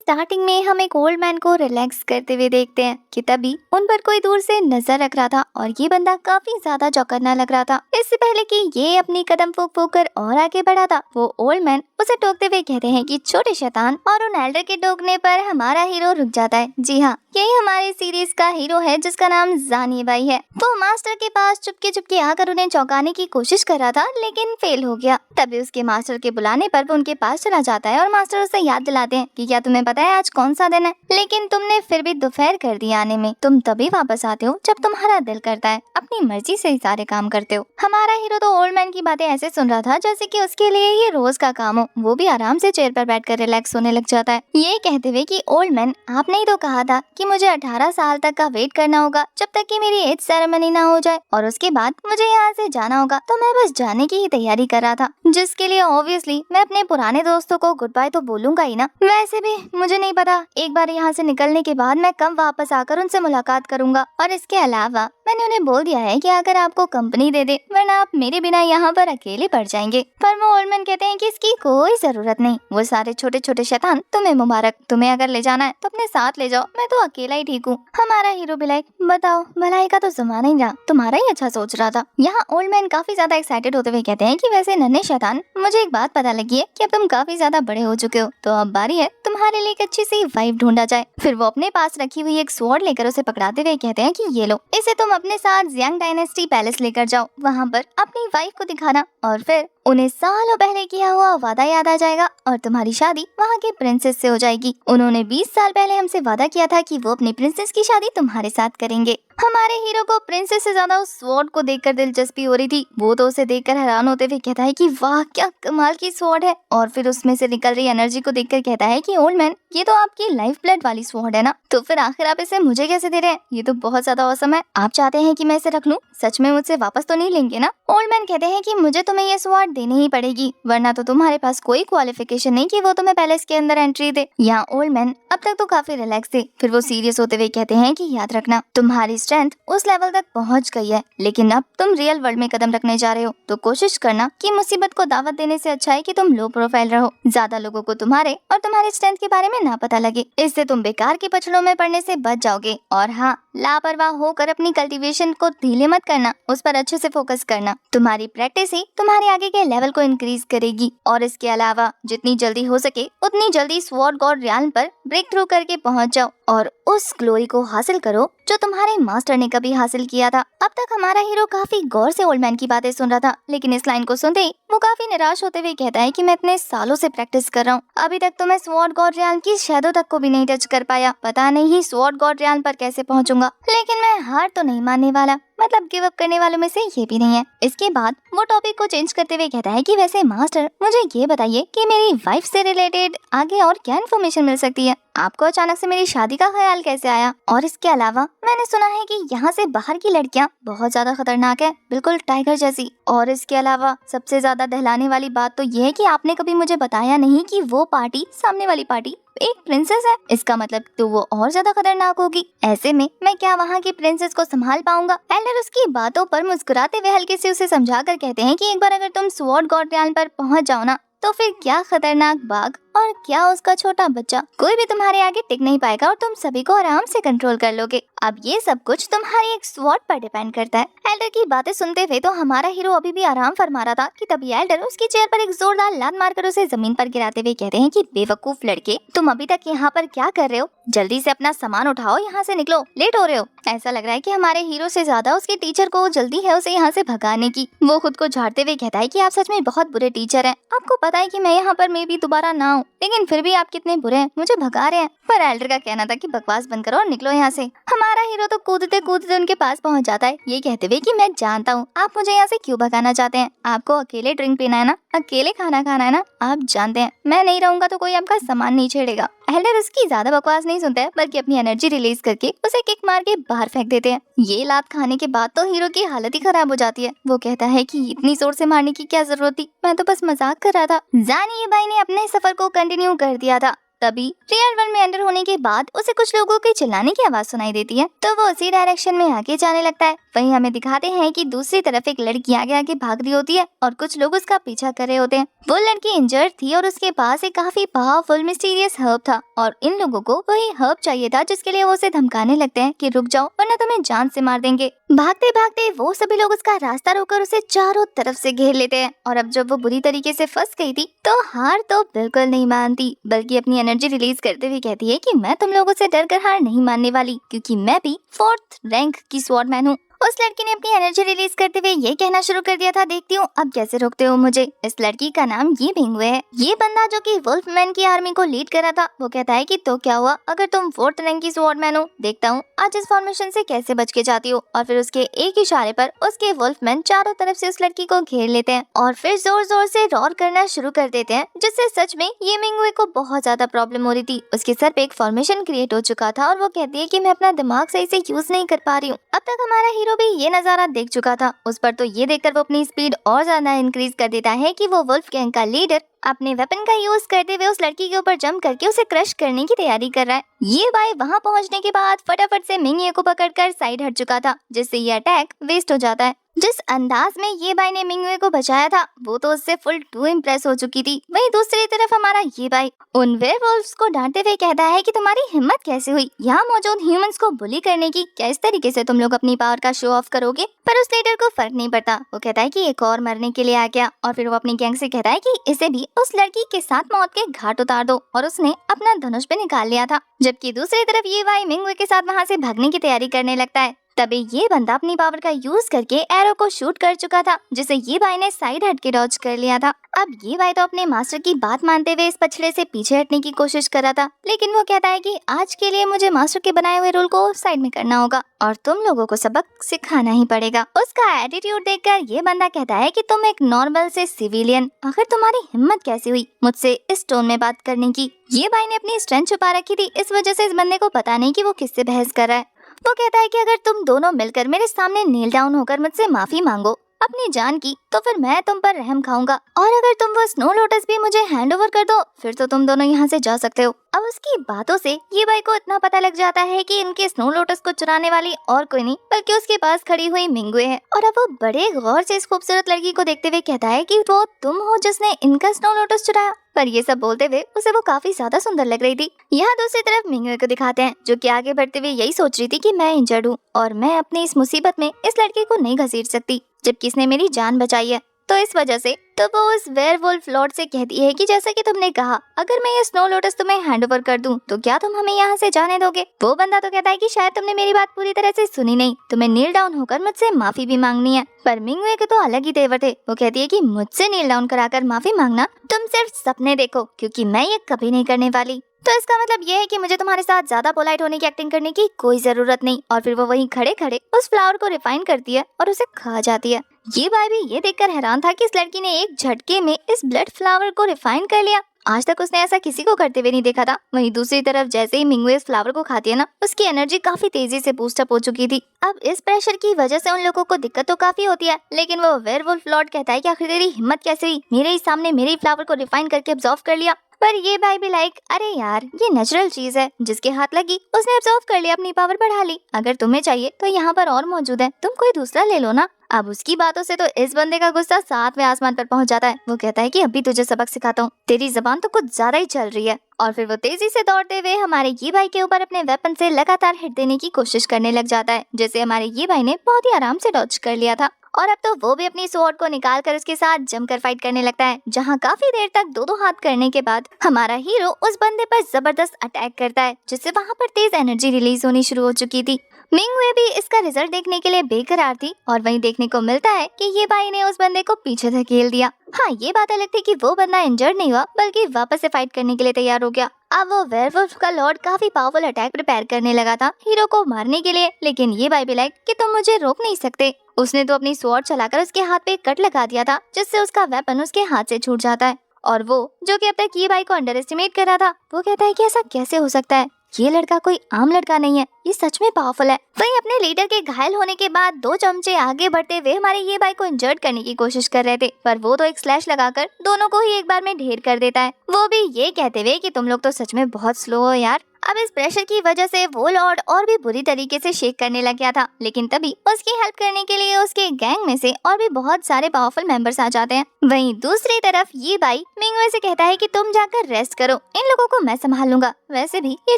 Starting में हम एक ओल्ड मैन को रिलैक्स करते हुए देखते हैं कि तभी उन पर कोई दूर से नजर रख रहा था और ये बंदा काफी ज्यादा चौकन्ना लग रहा था। इससे पहले कि ये अपनी कदम फूक फूक कर और आगे बढ़ा था, वो ओल्ड मैन उसे टोकते हुए कहते हैं कि छोटे शैतान, और उन एल्डर के टोकने पर हमारा हीरो रुक जाता है। जी हाँ, यही हमारे सीरीज का हीरो है जिसका नाम जानिए भाई है। वो मास्टर के पास चुपके चुपके आकर उन्हें चौंकाने की कोशिश कर रहा था लेकिन फेल हो गया। तभी उसके मास्टर के बुलाने पर वो उनके पास चला जाता है और मास्टर उसे याद दिलाते हैं कि क्या तुम्हें पता है आज कौन सा दिन है, लेकिन तुमने फिर भी दोपहर कर दिया आने में। तुम तभी वापस आते हो जब तुम्हारा दिल करता है, अपनी मर्जी से ही सारे काम करते हो। हमारा हीरो तो ओल्ड मैन की बातें ऐसे सुन रहा था जैसे कि उसके लिए ये रोज का काम हो। वो भी आराम से चेयर पर बैठकर रिलैक्स होने लग जाता है, ये कहते हुए कि ओल्ड मैन, आपने ही तो कहा था कि मुझे 18 साल तक का वेट करना होगा जब तक कि मेरी एज सेरेमनी ना हो जाए और उसके बाद मुझे यहाँ से जाना होगा। तो मैं बस जाने की ही तैयारी कर रहा था, जिसके लिए ऑब्वियसली मैं अपने पुराने दोस्तों को गुड बाय तो बोलूंगा ही ना। वैसे भी मुझे नहीं पता एक बार यहाँ से निकलने के बाद मैं कब वापस आकर उनसे मुलाकात करूंगा, और इसके अलावा मैंने उन्हें बोल दिया है कि अगर आपको कंपनी दे दे, वरना आप मेरे बिना यहाँ पर अकेले पड़ जाएंगे। पर वो ओल्ड मैन कहते हैं कि इसकी कोई जरूरत नहीं, वो सारे छोटे छोटे शैतान तुम्हें मुबारक, तुम्हें अगर ले जाना है तो अपने साथ ले जाओ, मैं तो अकेला ही ठीक हूँ। हमारा हीरो भी लाइक, बताओ भलाई का तो जमाना ही ना, तुम्हारा ही अच्छा सोच रहा था। यहाँ ओल्ड मैन काफी ज्यादा एक्साइटेड होते हुए कहते हैं कि वैसे नन्हे शैतान, मुझे एक बात पता लगी है कि अब तुम काफी ज्यादा बड़े हो चुके हो, तो अब बारी है तुम्हारे लिए एक अच्छी सी वाइफ ढूंढा जाए। फिर वो अपने पास रखी हुई एक स्वॉर्ड लेकर उसे पकड़ाते हुए कहते हैं कि ये लो, इसे तुम अपने साथ यंग डायनेस्टी पैलेस लेकर जाओ, वहाँ पर अपनी वाइफ को दिखाना और फिर उन्हें सालों पहले किया हुआ वादा याद आ जाएगा और तुम्हारी शादी वहाँ के प्रिंसेस से हो जाएगी। उन्होंने 20 साल पहले हमसे वादा किया था कि वो अपनी प्रिंसेस की शादी तुम्हारे साथ करेंगे। हमारे हीरो को प्रिंसेस से ज्यादा उस स्वॉर्ड को देखकर दिलचस्पी हो रही थी। वो तो उसे देखकर हैरान होते हुए कहता है कि वाह क्या कमाल की स्वॉर्ड है, और फिर उसमें से निकल रही एनर्जी को देखकर कहता है कि ओल्ड मैन, ये तो आपकी लाइफ ब्लड वाली स्वॉर्ड है ना, तो फिर आखिर आप इसे मुझे कैसे दे रहे हैं? ये तो बहुत ज्यादा औसम है। आप चाहते हैं कि मैं इसे रख लूं? सच में मुझसे वापस तो नहीं लेंगे ना? ओल्ड मैन कहते हैं कि मुझे तुम्हें ये स्वॉर्ड देनी ही पड़ेगी, वरना तो तुम्हारे पास कोई क्वालिफिकेशन नहीं कि वो तुम्हें पैलेस के अंदर एंट्री दे। यहाँ ओल्ड मैन अब तक तो काफी रिलैक्स थे, फिर वो सीरियस होते हुए कहते हैं कि याद रखना, तुम्हारी स्ट्रेंथ उस लेवल तक पहुंच गई है, लेकिन अब तुम रियल वर्ल्ड में कदम रखने जा रहे हो, तो कोशिश करना कि मुसीबत को दावत देने से अच्छा है कि तुम लो प्रोफाइल रहो, ज्यादा लोगों को तुम्हारे और तुम्हारी स्ट्रेंथ के बारे में ना पता लगे। इससे तुम बेकार के पछड़ों में पड़ने से बच जाओगे। और हाँ, लापरवाह होकर अपनी कल्टीवेशन को ढीले मत करना, उस पर अच्छे से फोकस करना। तुम्हारी प्रैक्टिस ही तुम्हारे आगे के लेवल को इंक्रीज करेगी। और इसके अलावा जितनी जल्दी हो सके उतनी जल्दी स्वॉर्ड गॉड रियाल्म पर ब्रेक थ्रू करके पहुंच जाओ और उस ग्लोरी को हासिल करो जो तुम्हारे मास्टर ने कभी हासिल किया था। अब तक हमारा हीरो काफी गौर से ओल्ड मैन की बातें सुन रहा था, लेकिन इस लाइन को सुनते ही वो काफी निराश होते हुए कहता है कि मैं इतने सालों से प्रैक्टिस कर रहा हूँ, अभी तक तो मैं स्वॉर्ड गॉड रियाल्म की शैडो तक को भी नहीं टच कर पाया, पता नहीं स्वॉर्ड गॉड रियाल्म पर कैसे पहुंचूंगा। लेकिन मैं हार तो नहीं मानने वाला, मतलब गिव अप करने वालों में से ये भी नहीं है। इसके बाद वो टॉपिक को चेंज करते हुए कहता है कि वैसे मास्टर, मुझे ये बताइए कि मेरी वाइफ से रिलेटेड आगे और क्या इन्फॉर्मेशन मिल सकती है? आपको अचानक से मेरी शादी का ख्याल कैसे आया? और इसके अलावा मैंने सुना है कि यहाँ से बाहर की लड़कियाँ बहुत ज्यादा खतरनाक है, बिल्कुल टाइगर जैसी। और इसके अलावा सबसे ज्यादा दहलाने वाली बात तो ये है कि आपने कभी मुझे बताया नहीं कि वो पार्टी, सामने वाली पार्टी, एक प्रिंसेस है। इसका मतलब तो वो और ज्यादा खतरनाक होगी। ऐसे में मैं क्या वहाँ की प्रिंसेस को संभाल पाऊंगा? एल्डर उसकी बातों पर मुस्कुराते हुए हल्के से उसे समझा कर कहते हैं कि एक बार अगर तुम स्वॉर्ड गॉड रियाल्म पर पहुँच जाओ ना, तो फिर क्या खतरनाक बाघ और क्या उसका छोटा बच्चा, कोई भी तुम्हारे आगे टिक नहीं पाएगा और तुम सभी को आराम से कंट्रोल कर लोगे। अब ये सब कुछ तुम्हारी एक स्वॉर्ड पर डिपेंड करता है। एल्डर की बातें सुनते हुए तो हमारा हीरो अभी भी आराम फरमा रहा था कि तभी एल्डर उसकी चेयर पर एक जोरदार लात मारकर उसे जमीन पर गिराते हुए कहते हैं कि बेवकूफ लड़के, तुम अभी तक यहाँ पर क्या कर रहे हो? जल्दी से अपना सामान उठाओ, यहाँ से निकलो, लेट हो रहे हो। ऐसा लग रहा है कि हमारे हीरो से ज्यादा उसके टीचर को जल्दी है उसे यहाँ से भगाने की। वो खुद को झाड़ते हुए कहता है कि आप सच में बहुत बुरे टीचर हैं। आपको पता है कि मैं यहाँ पर मे भी दोबारा ना आऊँ, लेकिन फिर भी आप कितने बुरे हैं, मुझे भगा रहे हैं। पर एल्डर का कहना था कि बकवास बंद करो और निकलो यहाँ से। हमारा हीरो तो कूदते कूदते उनके पास पहुँच जाता है, ये कहते हुए कि मैं जानता हूँ आप मुझे यहाँ से क्यों भगाना चाहते हैं। आपको अकेले ड्रिंक पीना है ना, अकेले खाना खाना है ना, आप जानते हैं मैं नहीं रहूंगा तो कोई आपका सामान नहीं छेड़ेगा। एल्डर उसकी ज्यादा बकवास नहीं सुनते हैं, बल्कि अपनी एनर्जी रिलीज करके उसे किक मार के बाहर फेंक देते हैं। ये लात खाने के बाद तो हीरो की हालत ही खराब हो जाती है। वो कहता है कि इतनी जोर से मारने की क्या जरूरत थी, मैं तो बस मजाक कर रहा था। जानिए भाई ने अपने सफर को कंटिन्यू कर दिया था। तभी रियल वर्ल्ड में एंटर होने के बाद उसे कुछ लोगों के चिल्लाने की आवाज सुनाई देती है, तो वो उसी डायरेक्शन में आगे जाने लगता है। वहीं हमें दिखाते हैं कि दूसरी तरफ एक लड़की आगे आगे भाग रही होती है और कुछ लोग उसका पीछा कर रहे होते हैं। वो लड़की इंजर्ड थी और उसके पास एक काफी पावरफुल मिस्टीरियस हर्ब था और इन लोगों को वही हर्ब चाहिए था, जिसके लिए वो उसे धमकाने लगते हैं कि रुक जाओ वरना तुम्हें जान से मार देंगे। भागते भागते वो सभी लोग उसका रास्ता रोककर उसे चारों तरफ से घेर लेते हैं और अब जब वो बुरी तरीके से फंस गई थी तो हार तो बिल्कुल नहीं मानती, बल्कि अपनी एनर्जी रिलीज करते हुए कहती है कि मैं तुम लोगों से डर कर हार नहीं मानने वाली, क्योंकि मैं भी 4th रैंक की स्वॉर्डमैन हूँ। उस लड़की ने अपनी एनर्जी रिलीज करते हुए ये कहना शुरू कर दिया था, देखती हूँ अब कैसे रोकते हो मुझे। इस लड़की का नाम ये मिंगवे है। ये बंदा जो कि वुल्फमैन की आर्मी को लीड कर रहा था, वो कहता है कि तो क्या हुआ अगर तुम 4th रैंक की स्वॉर्डमैन हो, देखता हूँ आज इस फॉर्मेशन से कैसे बच के जाती हो। और फिर उसके एक इशारे पर उसके वुल्फमैन चारों तरफ से उस लड़की को घेर लेते हैं और फिर जोर जोर से रॉर करना शुरू कर देते हैं, जिससे सच में ये मिंगवे को बहुत ज्यादा प्रॉब्लम हो रही थी। उसके सर पे एक फॉर्मेशन क्रिएट हो चुका था और वो कहती है कि मैं अपना दिमाग सही से यूज नहीं कर पा रही हूँ। अब तक हमारा हीरो भी ये नजारा देख चुका था। उस पर तो ये देखकर वो अपनी स्पीड और ज्यादा इंक्रीज कर देता है कि वो वुल्फ गैंग का लीडर अपने वेपन का यूज करते हुए उस लड़की के ऊपर जंप करके उसे क्रश करने की तैयारी कर रहा है। ये भाई वहां पहुंचने के बाद फटाफट से मिंगवे को पकड़कर साइड हट चुका था, जिससे ये अटैक वेस्ट हो जाता है। जिस अंदाज में ये भाई ने मिंगवे को बचाया था वो तो उससे फुल टू इम्प्रेस हो चुकी थी। वहीं दूसरी तरफ हमारा ये भाई उन वेयरवुल्व्स को डांटते हुए कहता है कि तुम्हारी हिम्मत कैसे हुई यहाँ मौजूद ह्यूमंस को बुली करने की, क्या इस तरीके से तुम लोग अपनी पावर का शो ऑफ करोगे। पर उस लीडर को फर्क नहीं पड़ता, वो कहता है कि एक और मरने के लिए आ गया और फिर वो अपनी गैंग से कहता है कि इसे भी उस लड़की के साथ मौत के घाट उतार दो और उसने अपना धनुष भी निकाल लिया था। जबकि दूसरी तरफ ये भाई मिंगवे के साथ वहाँ से भागने की तैयारी करने लगता है। तभी ये बंदा अपनी पावर का यूज करके एरो को शूट कर चुका था, जिसे ये भाई ने साइड हट के डॉज कर लिया था। अब ये भाई तो अपने मास्टर की बात मानते हुए इस पछड़े से पीछे हटने की कोशिश कर रहा था, लेकिन वो कहता है कि आज के लिए मुझे मास्टर के बनाए हुए रूल को साइड में करना होगा और तुम लोगों को सबक सिखाना ही पड़ेगा। उसका एटीट्यूड देखकर ये बंदा कहता है कि तुम एक नॉर्मल से सिविलियन, आखिर तुम्हारी हिम्मत कैसे हुई मुझसे इस टोन में बात करने की। ये भाई ने अपनी स्ट्रेंथ छुपा रखी थी, इस वजह से इस बंदे को पता नहीं कि वो किससे बहस कर रहा है। वो कहता है कि अगर तुम दोनों मिलकर मेरे सामने नील डाउन होकर मुझसे माफी मांगो अपनी जान की, तो फिर मैं तुम पर रहम खाऊंगा और अगर तुम वो स्नो लोटस भी मुझे हैंड ओवर कर दो फिर तो तुम दोनों यहाँ से जा सकते हो। अब उसकी बातों से ये भाई को इतना पता लग जाता है कि इनके स्नो लोटस को चुराने वाली और कोई नहीं बल्कि उसके पास खड़ी हुई मिंगवे है। और अब वो बड़े गौर से इस खूबसूरत लड़की को देखते हुए कहता है कि वो तुम हो जिसने इनका स्नो लोटस चुराया। पर ये सब बोलते हुए उसे वो काफी ज्यादा सुंदर लग रही थी। यहाँ दूसरी तरफ मिंगवे को दिखाते हैं जो कि आगे बढ़ते हुए यही सोच रही थी कि मैं इंजर्ड हूँ और मैं अपनी इस मुसीबत में इस लड़के को नहीं घसीट सकती, जबकि इसने मेरी जान बचाई है। तो इस वजह से तो वो उस वेयरवुल्फ लॉर्ड से कहती है कि जैसा कि तुमने कहा अगर मैं ये स्नो लोटस तुम्हें हैंड ओवर कर दूं तो क्या तुम हमें यहाँ से जाने दोगे। वो बंदा तो कहता है कि शायद तुमने मेरी बात पूरी तरह से सुनी नहीं, तुम्हें नील डाउन होकर मुझसे माफी भी मांगनी है। पर मिंगवे के तो अलग ही तेवर थे। वो कहती है कि मुझसे नील डाउन कराकर माफी मांगना, तुम सिर्फ सपने देखो क्योंकि मैं ये कभी नहीं करने वाली। तो इसका मतलब ये है कि मुझे तुम्हारे साथ ज्यादा पोलाइट होने की एक्टिंग करने की कोई जरूरत नहीं। और फिर वो वहीं खड़े खड़े उस फ्लावर को रिफाइन करती है और उसे खा जाती है। ये भाई भी ये देखकर हैरान था कि इस लड़की ने एक झटके में इस ब्लड फ्लावर को रिफाइन कर लिया। आज तक उसने ऐसा किसी को करते हुए नहीं देखा था। वहीं दूसरी तरफ जैसे ही मिंगवे इस फ्लावर को खाती है ना, उसकी एनर्जी काफी तेजी से बूस्ट अप हो चुकी थी। अब इस प्रेशर की वजह से उन लोगों को दिक्कत तो काफी होती है, लेकिन वो वेयरवुल्फ लॉर्ड कहता है कि आखिर तेरी हिम्मत कैसे हुई मेरे ही सामने मेरे ही फ्लावर को रिफाइन करके अब्सॉर्ब कर लिया। पर ये भाई भी लाइक अरे यार ये नेचुरल चीज है, जिसके हाथ लगी उसने अब्सॉर्ब कर लिया, अपनी पावर बढ़ा ली। अगर तुम्हें चाहिए तो यहाँ पर और मौजूद है, तुम कोई दूसरा ले लो ना। अब उसकी बातों से तो इस बंदे का गुस्सा 7वें आसमान पर पहुंच जाता है। वो कहता है कि अभी तुझे सबक सिखाता हूँ, तेरी जबान तो कुछ ज्यादा ही चल रही है। और फिर वो तेजी से दौड़ते हुए हमारे ये भाई के ऊपर अपने वेपन से लगातार हिट देने की कोशिश करने लग जाता है, जैसे हमारे ये भाई ने बहुत ही आराम से डॉज कर लिया था। और अब तो वो भी अपनी स्वॉर्ड को निकाल कर उसके साथ जमकर फाइट करने लगता है, जहाँ काफी देर तक दो हाथ करने के बाद हमारा हीरो उस बंदे पर जबरदस्त अटैक करता है, जिससे वहाँ पर तेज एनर्जी रिलीज होनी शुरू हो चुकी थी। मिंगवे भी इसका रिजल्ट देखने के लिए बेकरार थी और वहीं देखने को मिलता है कि ये भाई ने उस बंदे को पीछे धकेल दिया। हाँ, ये बात अलग थी कि वो बंदा इंजर्ड नहीं हुआ बल्कि वापस से फाइट करने के लिए तैयार हो गया। अब वो वेयरवुल्फ का लॉर्ड काफी पावरफुल अटैक प्रिपेयर करने लगा था हीरो को मारने के लिए, लेकिन ये भाई भी लाइक कि तुम मुझे रोक नहीं सकते। उसने तो अपनी स्वॉर्ड चलाकर उसके हाथ पे कट लगा दिया था, जिससे उसका वेपन उसके हाथ से छूट जाता है। और वो जो कि अब तक ये भाई को अंडर एस्टिमेट कर रहा था, वो कहता है कि ऐसा कैसे हो सकता है, ये लड़का कोई आम लड़का नहीं है, ये सच में पावरफुल है। वहीं अपने लीडर के घायल होने के बाद 2 चमचे आगे बढ़ते हुए हमारे ये भाई को इंजर्ड करने की कोशिश कर रहे थे, पर वो तो एक स्लैश लगाकर दोनों को ही एक बार में ढेर कर देता है, वो भी ये कहते हुए कि तुम लोग तो सच में बहुत स्लो हो यार। अब इस प्रेशर की वजह से वो लॉर्ड और भी बुरी तरीके से शेक करने लग गया था, लेकिन तभी उसकी हेल्प करने के लिए उसके गैंग में से और भी बहुत सारे पावरफुल मेंबर्स आ जाते हैं। वहीं दूसरी तरफ ये भाई मिंगवे से कहता है कि तुम जाकर रेस्ट करो, इन लोगों को मैं संभाल लूंगा, वैसे भी ये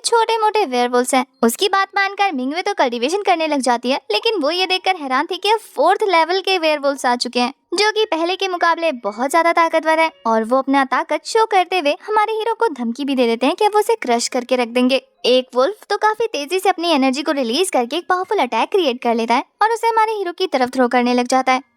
छोटे मोटे वेयरवुल्व्स हैं। उसकी बात मानकर मिंगवे तो कल्टीवेशन करने लग जाती है, लेकिन वो ये देखकर हैरान थी कि अब 4th लेवल के वेयरवुल्व्स आ चुके हैं, जो कि पहले के मुकाबले बहुत ज्यादा ताकतवर है, और वो अपना ताकत शो करते हुए हमारे हीरो को धमकी भी दे देते हैं कि वो उसे क्रश करके रख देंगे। एक वुल्फ तो काफी तेजी से अपनी एनर्जी को रिलीज करके एक पावरफुल अटैक क्रिएट कर लेता है और उसे हमारे हीरो की तरफ थ्रो करने लग जाता है।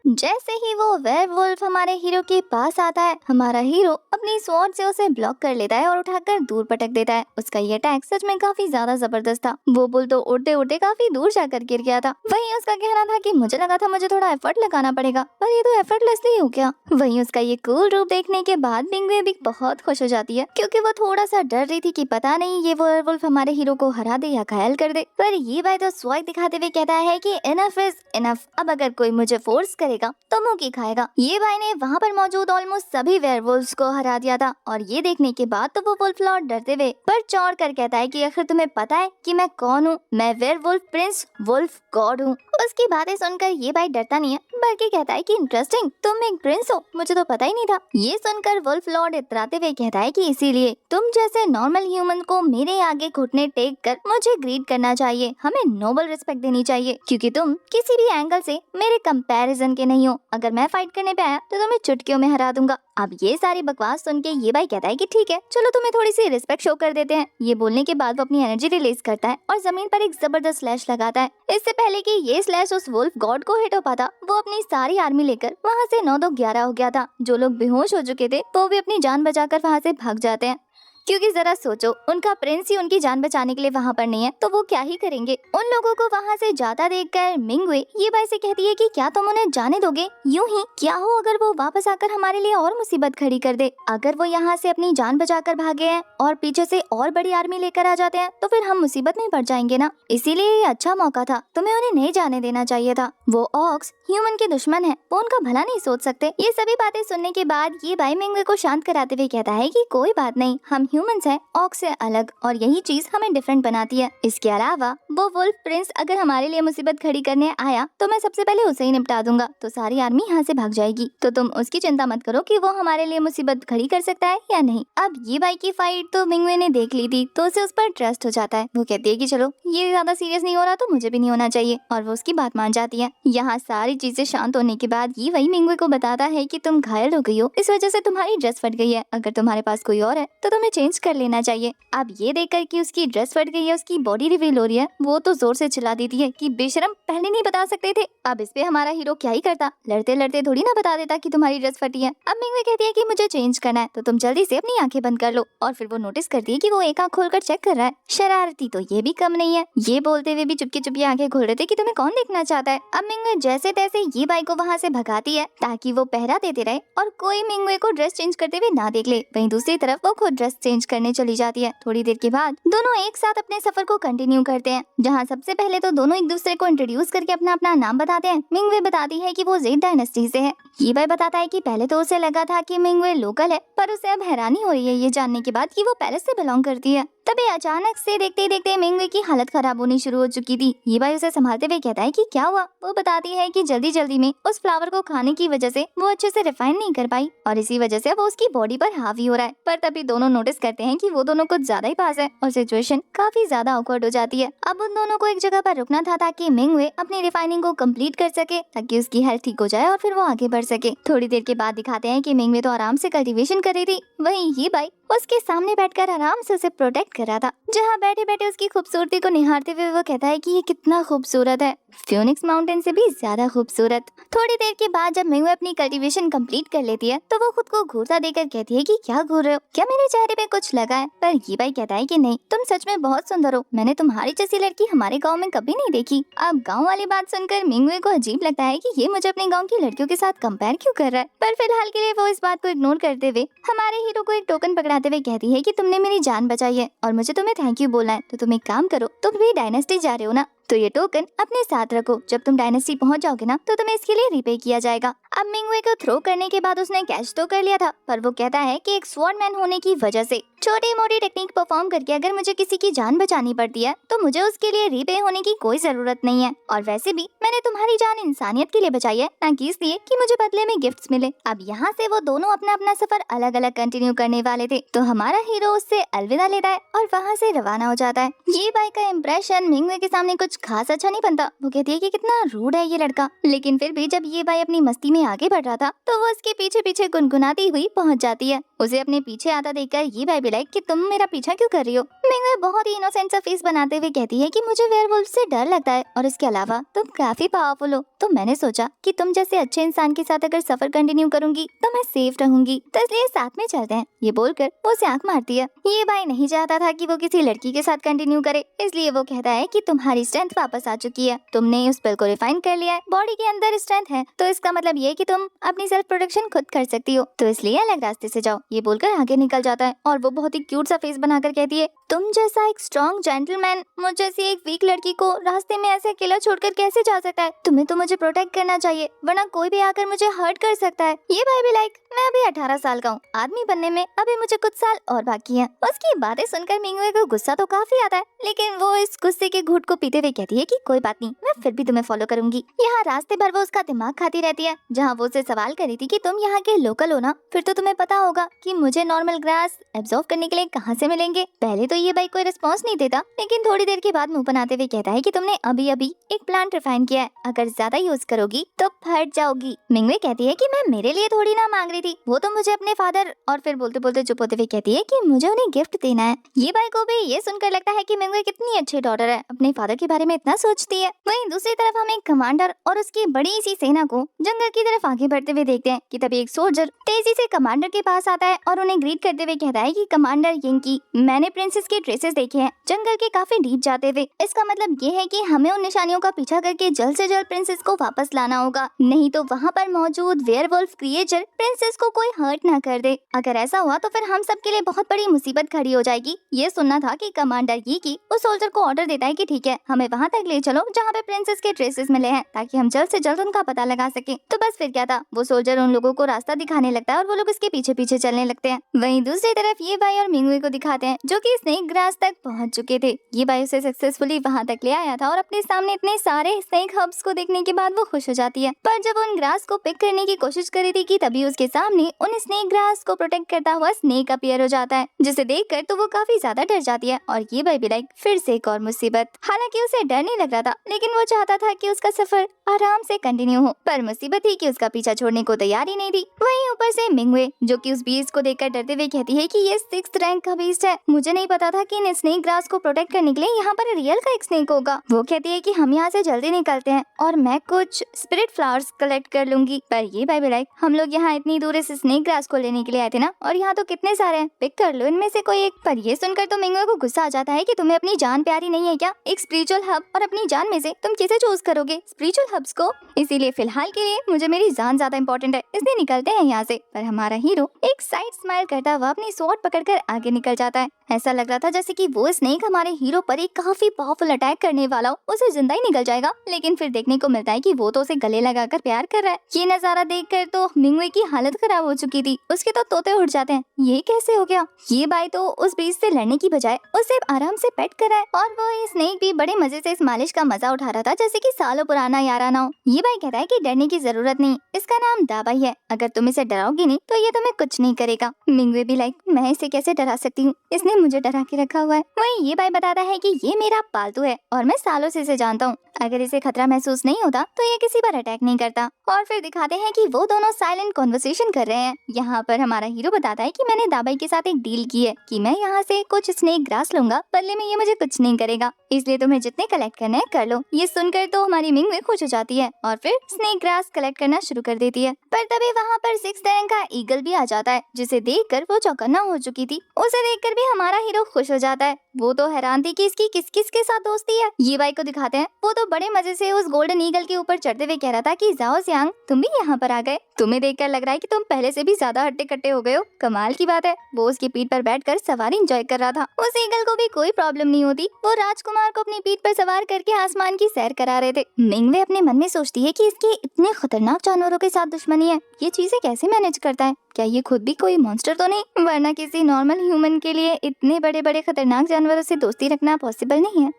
जैसे ही वो वेयरवुल्फ हमारे हीरो के पास आता है, हमारा हीरो अपनी स्वॉर्ड से उसे ब्लॉक कर लेता है और उठाकर दूर पटक देता है। उसका ये अटैक सच में काफी ज्यादा जबरदस्त था। वो बुल तो उड़ते उड़ते काफी दूर जाकर गिर गया था। वहीं उसका कहना था कि मुझे लगा था मुझे थोड़ा एफर्ट लगाना पड़ेगा, पर ये तो एफर्टलेसली हो गया। वहीं उसका ये कूल रूप देखने के बाद मिंगवे भी बहुत खुश हो जाती है, क्योंकि वो थोड़ा सा डर रही थी कि पता नहीं ये वेयरवुल्फ हमारे हीरो को हरा दे या घायल कर दे। पर ये भाई तो स्वैग दिखाते हुए कहता है कि इनफ इज इनफ, अब अगर कोई मुझे फोर्स करेगा तो मुंह की खाएगा। ये भाई ने वहाँ पर मौजूद ऑलमोस्ट सभी वेयरवुल्व्स को हरा दिया था, और ये देखने के बाद तो वो वुल्फ लॉर्ड डरते हुए पर चौड़ कर कहता है कि आखिर तुम्हें पता है कि मैं कौन हूँ? मैं वेयरवुल्फ प्रिंस वुल्फ गॉड हूँ। उसकी बातें सुनकर ये भाई डरता नहीं है, बल्कि कहता है कि इंटरेस्टिंग, तुम एक प्रिंस हो, मुझे तो पता ही नहीं था। ये सुनकर वुल्फ लॉर्ड इतराते हुए कहता है कि इसीलिए तुम जैसे नॉर्मल ह्यूमन को मेरे आगे घुटने टेक कर मुझे ग्रीट करना चाहिए, हमें नोबल रिस्पेक्ट देनी चाहिए, क्योंकि तुम किसी भी एंगल से मेरे कंपैरिजन के नहीं हो। अगर मैं फाइट करने पे आया तो तुम्हें चुटकियों में हरा दूंगा। अब ये सारी बकवास सुन के ये भाई कहता है कि ठीक है, चलो तुम्हें थोड़ी सी रिस्पेक्ट शो कर देते हैं। ये बोलने के बाद वो अपनी एनर्जी रिलीज करता है और जमीन पर एक जबरदस्त स्लैश लगाता है। इससे पहले कि ये स्लैश उस वुल्फ गॉड को हिट हो पाता, वो अपनी सारी आर्मी लेकर वहाँ से 9-2-11 हो गया था। जो लोग बेहोश हो चुके थे वो भी अपनी जान बचाकर वहाँ से भाग जाते हैं, क्योंकि जरा सोचो, उनका प्रिंस ही उनकी जान बचाने के लिए वहाँ पर नहीं है तो वो क्या ही करेंगे। उन लोगों को वहाँ से जाता देखकर मिंगवे ये भाई से कहती है कि क्या तुम उन्हें जाने दोगे? यूं ही क्या हो अगर वो वापस आकर हमारे लिए और मुसीबत खड़ी कर दे? अगर वो यहाँ से अपनी जान बचाकर भागे हैं और पीछे से और बड़ी आर्मी लेकर आ जाते हैं तो फिर हम मुसीबत में पड़ जाएंगे ना। इसीलिए ये अच्छा मौका था, तुम्हें उन्हें नहीं जाने देना चाहिए था। वो ऑक्स ह्यूमन के दुश्मन है, वो उनका भला नहीं सोच सकते। ये सभी बातें सुनने के बाद ये भाई मिंगवे को शांत कराते हुए कहता है कि कोई बात नहीं, हम ह्यूमंस हैं ऑक्स से अलग, और यही चीज हमें डिफरेंट बनाती है। इसके अलावा वो वुल्फ प्रिंस अगर हमारे लिए मुसीबत खड़ी करने आया तो मैं सबसे पहले उसे ही निपटा दूंगा, तो सारी आर्मी यहाँ से भाग जाएगी। तो तुम उसकी चिंता मत करो कि वो हमारे लिए मुसीबत खड़ी कर सकता है या नहीं। अब ये भाई की फाइट तो मिंगवे ने देख ली थी, तो उसे उस पर ट्रस्ट हो जाता है। वो कहती है कि चलो ये ज्यादा सीरियस नहीं हो रहा तो मुझे भी नहीं होना चाहिए, और वो उसकी बात मान जाती है। यहाँ सारी चीजें शांत होने के बाद ये वही मिंगवे को बताता है कि तुम घायल हो गई हो, इस वजह से तुम्हारी ड्रेस फट गई है। अगर तुम्हारे पास कोई और है तो तुम्हें चेंज कर लेना चाहिए। अब ये देखकर कि उसकी ड्रेस फट गई है, उसकी बॉडी रिवील हो रही है, वो तो जोर से चिल्ला देती है कि बेशरम, पहले नहीं बता सकते थे। अब इस पे हमारा हीरो क्या ही करता, लड़ते लड़ते थोड़ी ना बता देता कि तुम्हारी ड्रेस फटी है। अब मिंगवे कहती है कि मुझे चेंज करना है, तो तुम जल्दी से अपनी आंखें बंद कर लो। और फिर वो नोटिस करती है कि वो एक आंख खोलकर चेक कर रहा है। शरारती तो ये भी कम नहीं है, ये बोलते हुए भी चुपके चुपके आंखें खोल रहे थे कि तुम्हें कौन देखना चाहता है। अब मिंगवे जैसे तैसे ये भाई को वहाँ से भगाती है ताकि वो पहरा देते रहे और कोई मिंगवे को ड्रेस चेंज करते हुए ना देख ले। वहीं दूसरी तरफ वो खुद ड्रेस चेंज करने चली जाती है। थोड़ी देर के बाद दोनों एक साथ अपने सफर को कंटिन्यू करते हैं, जहाँ सबसे पहले तो दोनों एक दूसरे को इंट्रोड्यूस करके अपना अपना नाम बताते हैं। मिंगवे बताती है कि वो ज़ेड डायनेस्टी से है। ये भाई बताता है कि पहले तो उसे लगा था कि मिंगवे लोकल है, पर उसे अब हैरानी हो रही है ये जानने के बाद कि वो पैलेस से बिलोंग करती है। तभी अचानक से देखते ही देखते मिंगवे की हालत खराब होनी शुरू हो चुकी थी। ये भाई उसे संभालते हुए कहता है कि क्या हुआ। वो बताती है कि जल्दी जल्दी में उस फ्लावर को खाने की वजह से वो अच्छे से रिफाइन नहीं कर पाई और इसी वजह से वो उसकी बॉडी पर हावी हो रहा है। पर तभी दोनों नोटिस करते हैं कि वो दोनों कुछ ज्यादा ही पास है और सिचुएशन काफी ज्यादा ऑकवर्ड हो जाती है। अब उन दोनों को एक जगह पर रुकना था ताकि मिंगवे अपनी रिफाइनिंग को कंप्लीट कर सके, ताकि उसकी हेल्थ ठीक हो जाए और फिर वो आगे बढ़ सके। थोड़ी देर के बाद दिखाते हैं कि मिंगवे तो आराम से कल्टीवेशन कर रही थी, वहीं ये भाई उसके सामने बैठकर आराम से उसे प्रोटेक्ट कर रहा था। जहाँ बैठे बैठे उसकी खूबसूरती को निहारते हुए वो कहता है कि ये कितना खूबसूरत है, फ्यूनिक्स माउंटेन से भी ज्यादा खूबसूरत। थोड़ी देर के बाद जब मिंगवे अपनी कल्टीवेशन कंप्लीट कर लेती है तो वो खुद को घूरता देखकर कहती है कि क्या घूर रहे हो, क्या मेरे चेहरे पे कुछ लगा है? पर ये भाई कहता है कि नहीं, तुम सच में बहुत सुंदर हो, मैंने तुम्हारी जैसी लड़की हमारे गाँव में कभी नहीं देखी। अब गाँव वाली बात सुनकर मिंगवे को अजीब लगता है कि ये मुझे अपने गाँव की लड़कियों के साथ कंपेयर क्यों कर रहा है। पर फिलहाल के लिए वो इस बात को इग्नोर करते हुए हमारे हीरो को एक टोकन पकड़ा आते हुए कहती है कि तुमने मेरी जान बचाई है और मुझे तुम्हें थैंक यू बोलना है, तो तुम एक काम करो, तुम भी डायनेस्टी जा रहे हो ना, तो ये टोकन अपने साथ रखो। जब तुम डायनेस्टी पहुंच जाओगे ना तो तुम्हें इसके लिए रिपे किया जाएगा। अब मिंगवे को थ्रो करने के बाद उसने कैच तो कर लिया था, पर वो कहता है कि एक स्वॉर्डमैन होने की वजह से छोटी मोटी टेक्निक परफॉर्म करके अगर मुझे किसी की जान बचानी पड़ती है तो मुझे उसके लिए रिपे होने की कोई जरूरत नहीं है। और वैसे भी मैंने तुम्हारी जान इंसानियत के लिए बचाई है, ना कि इसलिए कि मुझे बदले में गिफ्ट्स मिले। अब यहाँ से वो दोनों अपना अपना सफर अलग अलग कंटिन्यू करने वाले थे, तो हमारा हीरो उससे अलविदा लेता है और वहाँ से रवाना हो जाता है। ये बाई का इम्प्रेशन मिंगवे के सामने कुछ खास अच्छा नहीं बनता। वो कहती है कि कितना रूड है ये लड़का, लेकिन फिर भी जब ये बाई अपनी मस्ती में आगे बढ़ रहा था तो वो उसके पीछे पीछे गुनगुनाती हुई पहुंच जाती है। उसे अपने पीछे आता देखकर ये बाई भी लाइक कि तुम मेरा पीछा क्यों कर रही हो। मिंगवे बहुत ही इनोसेंट सा फेस बनाते हुए कहती है कि मुझे वेयरवुल्फ से डर लगता है और इसके अलावा तुम काफी पावरफुल हो, तो मैंने सोचा कि तुम जैसे अच्छे इंसान के साथ अगर सफर कंटिन्यू करूंगी तो मैं सेफ रहूंगी, तो इसलिए साथ में चलते हैं। ये बोलकर वो उसे आंख मारती है। ये भाई नहीं चाहता था कि वो किसी लड़की के साथ कंटिन्यू करे, इसलिए वो कहता है कि तुम्हारी स्ट्रेंथ वापस आ चुकी है, तुमने उस स्पेल को रिफाइन कर लिया है, बॉडी के अंदर स्ट्रेंथ है, तो इसका मतलब ये कि तुम अपनी सेल्फ प्रोटेक्शन खुद कर सकती हो, तो इसलिए अलग रास्ते से जाओ। ये बोलकर आगे निकल जाता है और वो बहुत ही क्यूट सा फेस बनाकर कहती है, तुम जैसा एक स्ट्रॉन्ग जेंटलमैन मुझ जैसी एक वीक लड़की को रास्ते में ऐसे अकेला छोड़कर कैसे जा सकता है। तुम्हें तो मुझे प्रोटेक्ट करना चाहिए, वरना कोई भी आकर मुझे हर्ट कर सकता है। ये भाई भी लाइक मैं अभी 18 साल का हूँ, आदमी बनने में अभी मुझे कुछ साल और बाकी हैं। उसकी बातें सुनकर मिंगवे को गुस्सा तो काफी आता है, लेकिन वो इस गुस्से के घूंट को पीते हुए कहती है कि कोई बात नहीं, मैं फिर भी तुम्हें फॉलो करूंगी। यहाँ रास्ते भर वो उसका दिमाग खाती रहती है, जहाँ वो उससे सवाल कर रही थी कि तुम यहाँ के लोकल हो ना, फिर तो तुम्हें पता होगा कि मुझे नॉर्मल ग्रास एब्जॉर्ब करने के लिए कहाँ से मिलेंगे। पहले तो ये भाई कोई रिस्पॉन्स नहीं देता, लेकिन थोड़ी देर के बाद मुंह बनाते हुए कहता है कि तुमने अभी अभी एक प्लांट रिफाइन किया है, अगर ज्यादा यूज करोगी तो फट जाओगी। मिंगवे कहती है कि मैं मेरे लिए थोड़ी ना मांग रही थी, वो तो मुझे अपने फादर, और फिर बोलते बोलते चुप होते हुए कहती है कि मुझे उन्हें गिफ्ट देना है। ये भाई को भी ये सुनकर लगता है कि मिंगवे कितनी अच्छी डॉटर है, अपने फादर के बारे में इतना सोचती है। वहीं दूसरी तरफ हम एक कमांडर और उसकी बड़ी सी सेना को जंगल की तरफ आगे बढ़ते हुए देखते हैं कि तभी एक सोल्जर तेजी से कमांडर के पास आता है और उन्हें ग्रीट करते हुए कहता है कि कमांडर यंकी, मैंने प्रिंसेस के ट्रेसेस देखे हैं जंगल के काफी डीप जाते हुए। इसका मतलब ये है कि हमें उन निशानियों का पीछा करके जल्द से जल्द प्रिंसेस को वापस लाना होगा, नहीं तो वहाँ पर मौजूद वेयरवुल्फ क्रिएचर प्रिंसेस को कोई हर्ट ना कर दे। अगर ऐसा हुआ तो फिर हम सब के लिए बहुत बड़ी मुसीबत खड़ी हो जाएगी। ये सुनना था कि कमांडर यंकी उस सोल्जर को ऑर्डर देता है कि ठीक है, हमें वहाँ तक ले चलो जहाँ पे प्रिंसेस के ट्रेसेस मिले हैं, ताकि हम जल्द से जल्द उनका पता लगा सके। तो बस फिर क्या था, वो सोल्जर उन लोगों को रास्ता दिखाने लगता है और वो लोग इसके पीछे पीछे चलने लगते हैं। वहीं दूसरी तरफ ये भाई और मिंगवे को दिखाते हैं जो कि स्नेक ग्रास तक पहुंच चुके थे। ये भाई उसे सक्सेसफुली वहां तक ले आया था और अपने सामने इतने सारे स्नेक हब्स को देखने के बाद वो खुश हो जाती है। पर जब उन ग्रास को पिक करने की कोशिश करी थी कि तभी उसके सामने उन स्नेक ग्रास को प्रोटेक्ट करता हुआ स्नेक अपीयर हो जाता है, जिसे देखकर तो वो काफी ज्यादा डर जाती है और ये भाई भी लाइक फिर से एक और मुसीबत। हालांकि उसे डर नहीं लग रहा था, लेकिन वो चाहता था कि उसका सफर आराम से कंटिन्यू हो, पर मुसीबत ही कि उसका पीछा छोड़ने को तैयार ही नहीं थी। वहीं ऊपर से मिंगवे जो कि उस बीस्ट को देखकर डरते हुए कहती है कि ये 6th रैंक का बीस्ट है, मुझे नहीं पता था कि इन स्नेक ग्रास को प्रोटेक्ट करने के लिए यहाँ पर रियल का एक स्नेक होगा। वो कहती है कि हम यहाँ से जल्दी निकलते हैं और मैं कुछ स्पिरिट फ्लावर्स कलेक्ट कर लूंगी। पर ये भाई भी लाइक हम लोग यहाँ इतनी दूर इस स्नेक ग्रास को लेने के लिए आए थे ना, और यहाँ तो कितने सारे हैं, पिक कर लो इनमें से कोई एक। पर ये सुनकर तो मिंगवे को गुस्सा आ जाता है कि तुम्हें अपनी जान प्यारी नहीं है क्या, एक स्पिरिचुअल हब और अपनी जान में से तुम किसे चूज करोगे, स्पिरिचुअल हब्स को। इसीलिए फिलहाल के लिए मुझे मेरी जान ज्यादा इंपॉर्टेंट है, इसलिए निकलते हैं यहाँ से। पर हमारा हीरो एक साइड स्माइल करता हुआ अपनी स्वॉर्ड पकड़कर आगे निकल जाता है। ऐसा लग रहा था जैसे कि वो स्नेक हमारे हीरो पर एक काफी पावरफुल अटैक करने वाला हो, उसे जिंदा ही निकल जाएगा। लेकिन फिर देखने को मिलता है कि वो तो उसे गले लगाकर प्यार कर रहा है। ये नजारा देखकर तो मिंगवे की हालत खराब हो चुकी थी, उसके तो तोते उड़ जाते हैं। ये कैसे हो गया? ये भाई तो उस बीच से लड़ने की बजाय उसे आराम से पेट कर रहा है, और वो ये स्नेक भी बड़े मजे से इस मालिश का मजा उठा रहा था जैसे कि सालों पुराना याराना हो। ये भाई कहता है कि डरने की जरूरत नहीं, इसका नाम दाबाई है, अगर तुम इसे डराओगी नहीं तो ये तुम्हें कुछ नहीं करेगा। मिंगवे भी लाइक मैं इसे कैसे डरा सकती हूँ, इसने मुझे डरा के रखा हुआ है। वहीं ये भाई बताता है कि ये मेरा पालतू है और मैं सालों से इसे जानता हूँ, अगर इसे खतरा महसूस नहीं होता तो ये किसी पर अटैक नहीं करता। और फिर दिखाते हैं कि वो दोनों साइलेंट कॉन्वर्सेशन कर रहे हैं। यहाँ पर हमारा हीरो बताता है कि मैंने दाबाई के साथ एक डील की है कि मैं यहाँ से कुछ स्नेक ग्रास लूंगा, बदले में ये मुझे कुछ नहीं करेगा, इसलिए तुम्हें जितने कलेक्ट करने हैं कर लो। ये सुनकर तो हमारी मिंगवे खुश हो जाती है और फिर स्नेक ग्रास कलेक्ट करना शुरू कर देती है। पर तभी वहाँ पर 6th रैंक का ईगल भी आ जाता है, जिसे देखकर वो चौकन्ना हो चुकी थी। उसे देखकर भी हमारा हीरो खुश हो जाता है। वो तो हैरान थी कि इसकी किस किस के साथ दोस्ती है। ये बाई को दिखाते हैं, वो तो बड़े मजे से उस गोल्डन ईगल के ऊपर चढ़ते हुए कह रहा था कि जाओ जियांग, तुम भी यहाँ पर आ गए। तुम्हें देखकर लग रहा है कि तुम पहले से भी ज्यादा हट्टे कट्टे हो गए हो। कमाल की बात है। वो उसकी पीठ पर बैठकर सवारी एंजॉय कर रहा था। उस ईगल को भी कोई प्रॉब्लम नहीं होती। वो राजकुमार को अपनी पीठ पर सवार करके आसमान की सैर करा रहे थे। मिंगवे अपने मन में सोचती है कि इसके इतने खतरनाक जानवरों के साथ दुश्मनी है, ये चीजें कैसे मैनेज करता है। क्या ये खुद भी कोई मॉन्स्टर तो नहीं, वरना किसी नॉर्मल ह्यूमन के लिए इतने बड़े बड़े खतरनाक जानवरों से दोस्ती रखना पॉसिबल नहीं है।